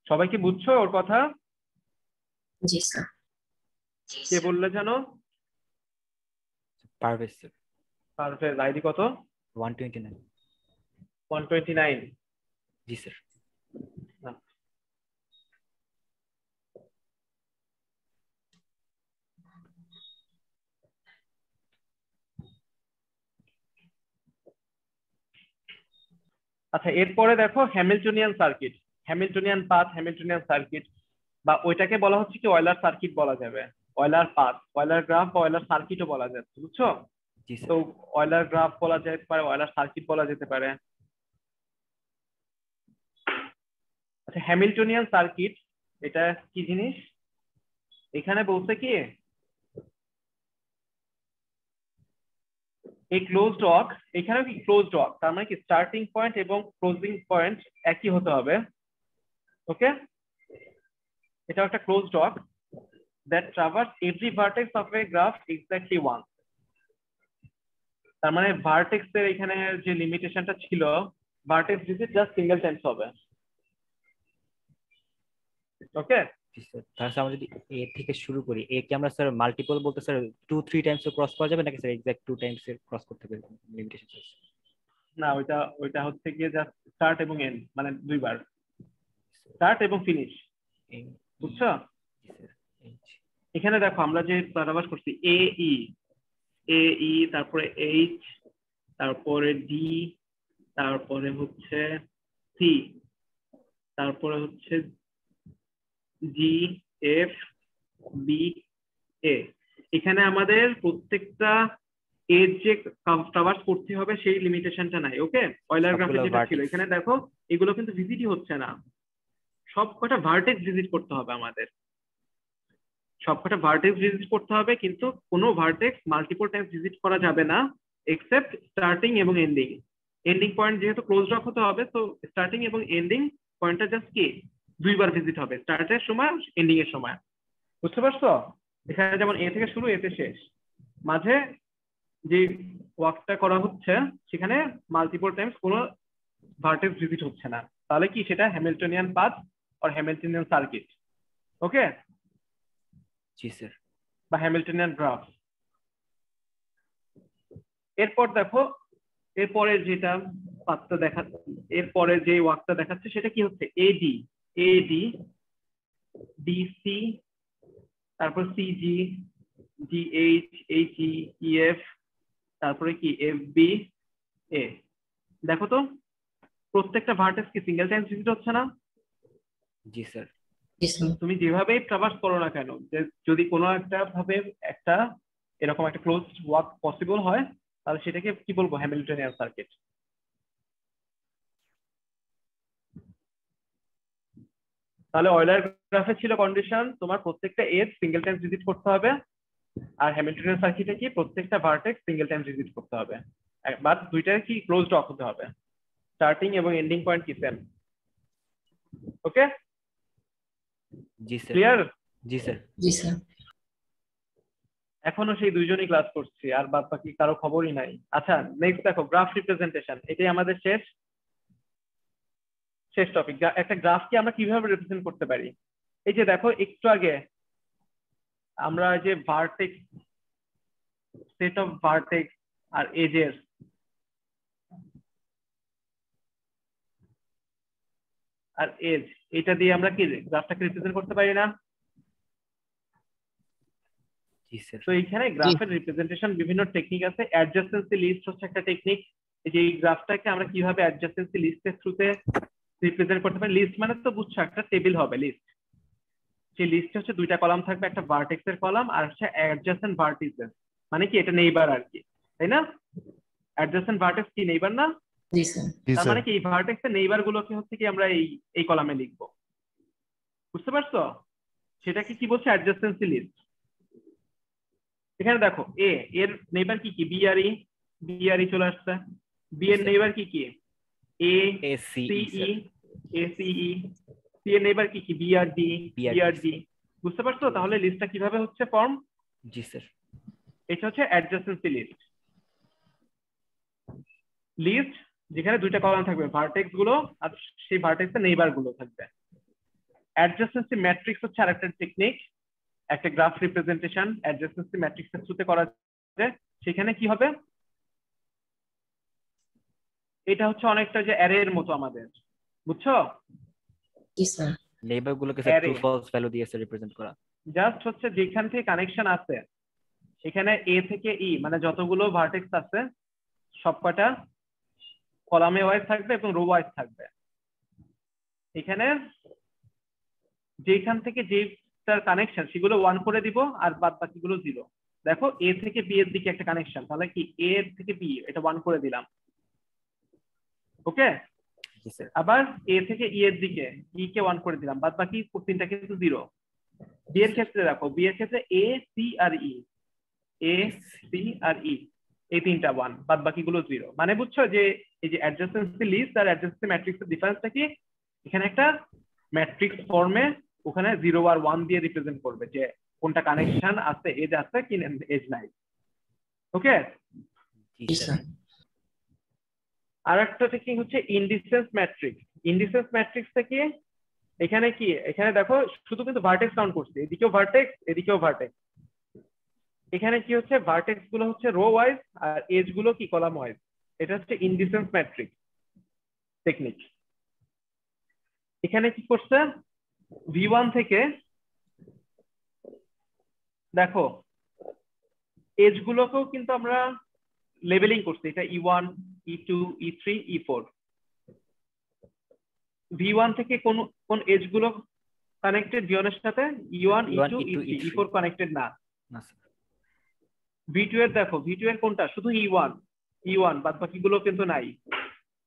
সবাই কি বুঝছো ওর কথা? জি স্যার। কে বললে জানো? পারভেজ স্যার। পারভেজ। আইডি কত? 129। 129। জি স্যার। আচ্ছা, এরপরে দেখো Hamiltonian circuit, Hamiltonian path, Hamiltonian circuit, বা ওইটাকে বলা হচ্ছে কি অয়লার সার্কিট বলা যাবে, অয়লার পাথ, অয়লার গ্রাফ বা অয়লার সার্কিটও বলা যাচ্ছে, বুঝছো? জি তো স্যার। অয়লার গ্রাফ বলা যেতে পারে, অয়লার সার্কিট বলা যেতে পারে। আচ্ছা, হ্যামিল্টনিয়ান সার্কিট এটা কি জিনিস? এখানে বলছে কি এই ক্লোজড ওয়াক, এখানেও কি ক্লোজড ওয়াক, তার মানে কি স্টার্টিং পয়েন্ট এবং ক্লোজিং পয়েন্ট একই হতে হবে। ওকে, এটা একটা closed walk that traverse every vertex of a graph exactly once. তার মানে ভার্টেক্স এর এখানে যে লিমিটেশনটা ছিল, vertex visit just single Times হবে। ওকে, জি স্যার। তাহলে আমরা যদি এ থেকে শুরু করি, এ কি আমরা স্যার মাল্টিপল বলতে স্যার 2-3 টাইমস ক্রস করা যাবে নাকি স্যার এক্সাক্ট 2 টাইমস ক্রস করতে হবে লিমিটেশন? না ওইটা হচ্ছে গিয়ে জাস্ট স্টার্ট এবং এন্ড, মানে দুইবার স্টার্ট এবং ফিনিশ, বুঝছো? এখানে দেখো আমরা যে ট্রাভার্স করছি এ ই, তারপরে এইচ, তারপরে ডি, তারপরে হচ্ছে সি, তারপরে হচ্ছে জি, এফ, বি, এ। এখানে আমাদের প্রত্যেকটা এর যে ট্রাভার্স করতে হবে সেই লিমিটেশনটা নাই। ওকে, অয়লার গ্রাফে যেটা ছিল, এখানে দেখো এগুলো কিন্তু ভিজিটই হচ্ছে না, সব কটা ভার্টেক্স ভিজিট করতে হবে আমাদের, সবকটা ভার্টেক্স ভিজিট করতে হবে, কিন্তু কোনো ভার্টেক্স মাল্টিপল টাইমস ভিজিট করা যাবে না এক্সেপ্ট স্টার্টিং এবং এন্ডিং। এন্ডিং পয়েন্ট যেহেতু ক্লোজ লক হতে হবে, তো স্টার্টিং এবং এন্ডিং পয়েন্টটা জাস্ট কি দুইবার ভিজিট হবে, স্টার্টের সময়, এন্ডিং এর সময়। বুঝতে পারছো? এখানে যেমন এ থেকে শুরু, এতে শেষ, মাঝে যে ওয়ার্কটা করা হচ্ছে সেখানে মাল্টিপল টাইমস কোনো ভার্টেক্স ভিজিট হচ্ছে না, তাহলে কি সেটা Hamiltonian path or Hamiltonian circuit. ওকে, জি স্যার। বা হ্যামিল্টনিয়ান গ্রাফ। এরপর দেখো এরপরে যেটা পাথটা দেখা, এরপরে যে ওয়ার্কটা দেখাচ্ছে সেটা কি হচ্ছে এডি, ডিসি, তারপর সিজি, জিএইচ, এইচই, ইএফ, তারপরে কি এফবি, এ। দেখো তো প্রত্যেকটা ভার্টেক্স কি সিঙ্গেল টাইম ভিজিট হচ্ছে না? জি স্যার। তুমি যেভাবেই ট্রাভার্স করো না কেন, যদি কোনো একটা ভাবে একটা এরকম একটা ক্লোজ ওয়ার্ক পসিবল হয়, তাহলে সেটাকে কি বলবো? Hamiltonian circuit. তাহলে অয়লার গ্রাফে ছিল কন্ডিশন তোমার প্রত্যেকটা এজ সিঙ্গেল টাইম ভিজিট করতে হবে, আর হ্যামিল্টনিয়ান সার্কিটে কি প্রত্যেকটা ভার্টেক্স সিঙ্গেল টাইম ভিজিট করতে হবে, বাট দুইটার কি ক্লোজ ওয়ার্ক হতে হবে, স্টার্টিং এবং এন্ডিং পয়েন্ট কি সেম। ওকে, জি স্যার। ক্লিয়ার? জি স্যার। জি স্যার। এখনো সেই দুইজনই ক্লাস করছি, আর বাদ বাকি কারো খবরই নাই। আচ্ছা, নেক্সট দেখো গ্রাফ রিপ্রেজেন্টেশন, এটাই আমাদের শেষ টপিক। একটা গ্রাফকে আমরা কিভাবে রিপ্রেজেন্ট করতে পারি? এই যে দেখো একটু আগে আমরা যে ভার্টেক্স, সেট অফ ভার্টেক্স আর এজের, আর এজ, এটা দিয়ে আমরা কি গ্রাফটাকে রিপ্রেজেন্ট করতে পারি না? জি স্যার। তো এইখানে গ্রাফের রিপ্রেজেন্টেশন বিভিন্ন টেকনিক আছে। অ্যাডজাসেন্সি লিস্ট হচ্ছে একটা টেকনিক। এই যে এই গ্রাফটাকে আমরা কিভাবে অ্যাডজাসেন্সি লিস্টের থ্রুতে রিপ্রেজেন্ট করতে পারি। লিস্ট মানে তো বুঝছো, একটা টেবিল হবে লিস্ট। সেই লিস্টে হচ্ছে দুইটা কলাম থাকবে, একটা ভার্টেক্সের কলাম আর হচ্ছে অ্যাডজাসেন্ট ভার্টিসেস, মানে কি এটা নেইবার আর কি, তাই না? অ্যাডজাসেন্ট ভার্টেক্স কি নেইবার না? জি স্যার। তার মানে কি এই ভার্টেক্সের নেইবার গুলোকে হচ্ছে কি আমরা এই কলামে লিখবো। বুঝতে পারছো? সেটাকে কি বলছে? Adjacency list. এখানে দেখো এর নেইবার কি কি, বিআরই চলে আসছে। বি এর নেইবার কি কি, এসিই, সি এর নেইবার কি কি, বিআরডি। বুঝতে পারছো? তাহলে লিস্টটা কিভাবে হচ্ছে ফর্ম? জি স্যার। এটা হচ্ছে অ্যাডজাসেন্সি লিস্ট। লিস্ট যেখানে দুইটা কলাম থাকবে, ভার্টেক্স গুলো আর সেই ভার্টেক্সের নেইবার গুলো থাকবে। অ্যাডজাসেন্সি ম্যাট্রিক্স হচ্ছে আরেকটা টেকনিক, একটা গ্রাফ রিপ্রেজেন্টেশন অ্যাডজাসেন্সি ম্যাট্রিক্সের থ্রুতে করা যায়। সেখানে কি হবে, এটা হচ্ছে অনেকটা যে অ্যারের মতো আমাদের, বুঝছো? জি স্যার। লেবার গুলোকে sir true Array। False value দিয়ে রিপ্রেজেন্ট করা। জাস্ট হচ্ছে যেখান থেকে কানেকশন আছে এখানে এ থেকে ই মানে যতগুলো ভার্টেক্স আছে সবকটা কলামে ওয়াইজ থাকবে এবং রো ওয়াইজ থাকবে। এখানে যেখান থেকে যেটার কানেকশন সেগুলো 1 করে দিব আর বাদ বাকিগুলো 0। দেখো এ থেকে বি এর দিকে একটা কানেকশন, তাহলে কি এ থেকে বি এটা 1 করে দিলাম। ওকে, জি স্যার। আবার এ থেকে ই এর দিকে ই কে 1 করে দিলাম, বাদ বাকি তিনটা কিন্তু 0। বি এর ক্ষেত্রে দেখো, বি এর ক্ষেত্রে A C R E, A C আর ই এই তিনটা 1, বাদ বাকিগুলো 0। মানে বুঝছো যে এই যে অ্যাডজেসেন্সি লিস্ট আর অ্যাডজেসেন্সি ম্যাট্রিক্সের ডিফারেন্সটা কি? এখানে একটা ম্যাট্রিক্স ফর্মে ওখানে 0 আর 1 দিয়ে রিপ্রেজেন্ট করবে যে কোনটা কানেকশন আছে, এজ আছে কি এজ নাই। ওকে, জি স্যার। আর একটা টেকনিক হচ্ছে ইনডিসেন্স ম্যাট্রিক্স। ইনডিসেন্স ম্যাট্রিক্স থেকে এখানে কি, এখানে দেখো শুধু কিন্তু ভার্টেক্স কাউন্ট করছে, এদিকেও ভার্টেক্স এদিকেও ভার্টেক্স। এখানে কি হচ্ছে ভার্টেক্স গুলো হচ্ছে রো ওয়াইজ আর এজ গুলো কি কলাম ওয়াইজ। এটা হচ্ছে ইনডিসেন্স ম্যাট্রিক্স টেকনিক। এখানে কি করছে, V1 থেকে দেখো এজ গুলোকেও কিন্তু আমরা লেবেলিং করছি, এটা E1 E2 E3 E4। V1 থেকে কোন কোন এজ গুলো কানেক্টেড V1 এর সাথে? E1 E2 E3 E4 connected না। V2 এর দেখো, V2 এর কোনটা শুধু E1 বাদ বাকিগুলো কিন্তু নাই।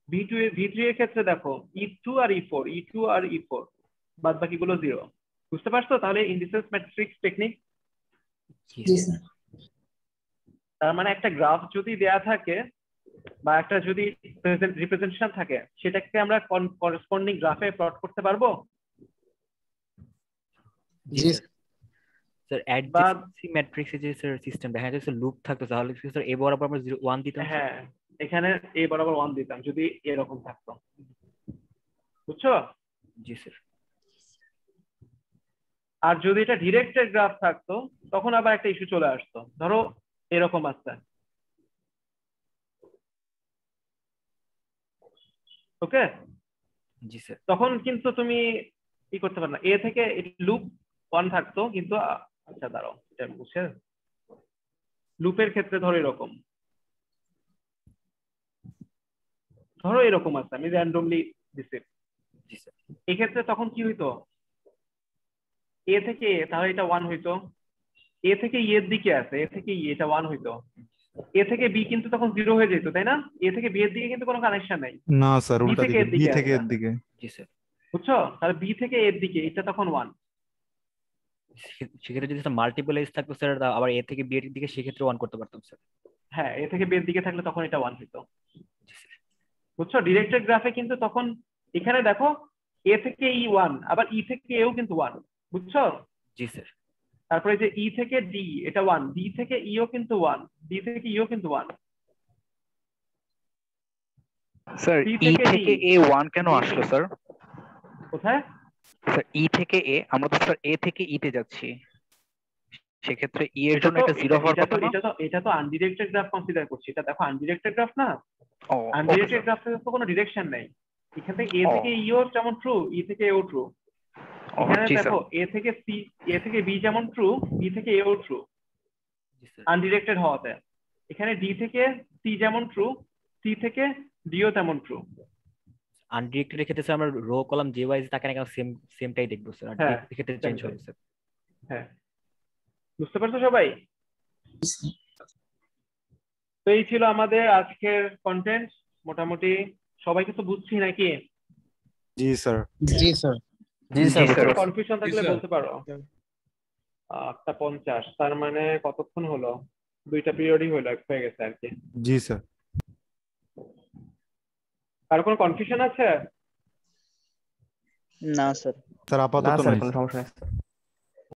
V3 এর ক্ষেত্রে দেখো E2 আর E4 বাদ বাকিগুলো 0। বুঝতে পারছো তাহলে ইনডিসেন্স ম্যাট্রিক্স টেকনিক? জি স্যার। তার মানে একটা গ্রাফ যদি দেয়া থাকে বা একটা যদি রিপ্রেজেন্টেশন থাকে সেটাকে আমরা করেসপন্ডিং গ্রাফে প্লট করতে পারবো। জি স্যার। অ্যাডজেসেন্সি ম্যাট্রিক্সে যে স্যার সিস্টেম দেখা যাচ্ছে লুপ থাকতো, তাহলে স্যার এ বরাবর আমরা 0 1 দিতাম। হ্যাঁ, এখানে এ বরাবর 1 দিতাম যদি এরকম থাকতো, বুঝছো? জি স্যার। আর যদি এটা ডিরেক্টেড গ্রাফ থাকতো তখন আবার একটা ইস্যু চলে আসতো, ধরো এরকম আছে। ওকে, জি স্যার। তখন কিন্তু তুমি কি করতে পারো না, এ থেকে লুপ 1 থাকতো কিন্তু আচ্ছা দাঁড়াও এটা বুঝছে। লুপের ক্ষেত্রে ধরো এরকম, ধরো এরকম আছে, আমি র্যান্ডমলি দিছি। জি স্যার। এক্ষেত্রে তখন কি হইতো, এ থেকে এ তাহলে এটা 1 হইতো, এ থেকে ই এর দিকে আছে, এ থেকে ই এটা 1 হইতো, এ থেকে বি কিন্তু তখন 0 হয়ে যেত, তাই না? এ থেকে বি এর দিকে কিন্তু কোনো কানেকশন নাই। না স্যার, বি উল্টা থেকে দিকে, এর বি দিকে থেকে আছে। এর দিকে। জি স্যার। বুঝছো, তাহলে বি থেকে এর দিকে এটা তখন 1। সেক্ষেত্রে যদি মাল্টিপল এজ থাকতো স্যার, আবার এ থেকে বি এর দিকে সেক্ষেত্রে 1 করতে পারতাম স্যার। হ্যাঁ, এ থেকে বি এর দিকে থাকলে তখন এটা 1 হইতো। জি স্যার। বুঝছো, ডিরেক্টেড গ্রাফে কিন্তু তখন এখানে দেখো এ থেকে ই 1 আবার ই থেকে এও কিন্তু 1, বুঝছো? জি স্যার। তারপরে যে ই থেকে ডি এটা 1, ডি থেকে ইও কিন্তু 1, ডি থেকে ইও কিন্তু 1। স্যার সি ই থেকে থেকে ডি এ 1 কেন আসলো স্যার? কোথায়? স্যার ই থেকে এ, আমরা তো স্যার এ থেকে ই তে যাচ্ছি, সেক্ষেত্রে ই এর এটা জন্য তো এটা 0 হওয়ার এটা তো কথা না? এটা তো আনডিরেক্টেড গ্রাফ কনসিডার করছি, এটা দেখো আনডিরেক্টেড গ্রাফ না। ও ওকে আনডিরেক্টেড স্যার। গ্রাফে তো কোনো ডিরেকশন নাই। এখান থেকে এ ও থেকে ইও যেমন ট্রু, ই থেকে এও ট্রু। ও এখানে জি স্যার। দেখো এ থেকে সি, এ থেকে বি যেমন ট্রু, বি থেকে এও ট্রু জি স্যার। আনডিরেক্টেড হওয়াতে। এখানে ডি থেকে সি যেমন ট্রু, সি থেকে ডিও তেমন ট্রু। আনডিরেক্টেড এর ক্ষেত্রে স্যার আমরা রো কলাম যে ওয়াইজ তাকে না সেমটাই দেখবো স্যার, আর হ্যাঁ, ডিরেক্টেড ক্ষেত্রে চেঞ্জ হবে স্যার। হ্যাঁ, বুঝতে পারছো সবাই? তো এই ছিল আমাদের আজকের কন্টেন্ট। মোটামুটি সবাইকে তো বুঝছি নাকি? জি স্যার। জি স্যার। জি স্যার। কনফিউশন থাকলে বলতে পারো। 8:50, তার মানে কতক্ষণ হলো? 2টা পিরিয়ডই হয়ে গেছে আর কি। জি স্যার। আর কোনো কনফিউশন আছে? না স্যার। স্যার না আপাতত স্যার, নাই। কোনো সমস্যা নেই।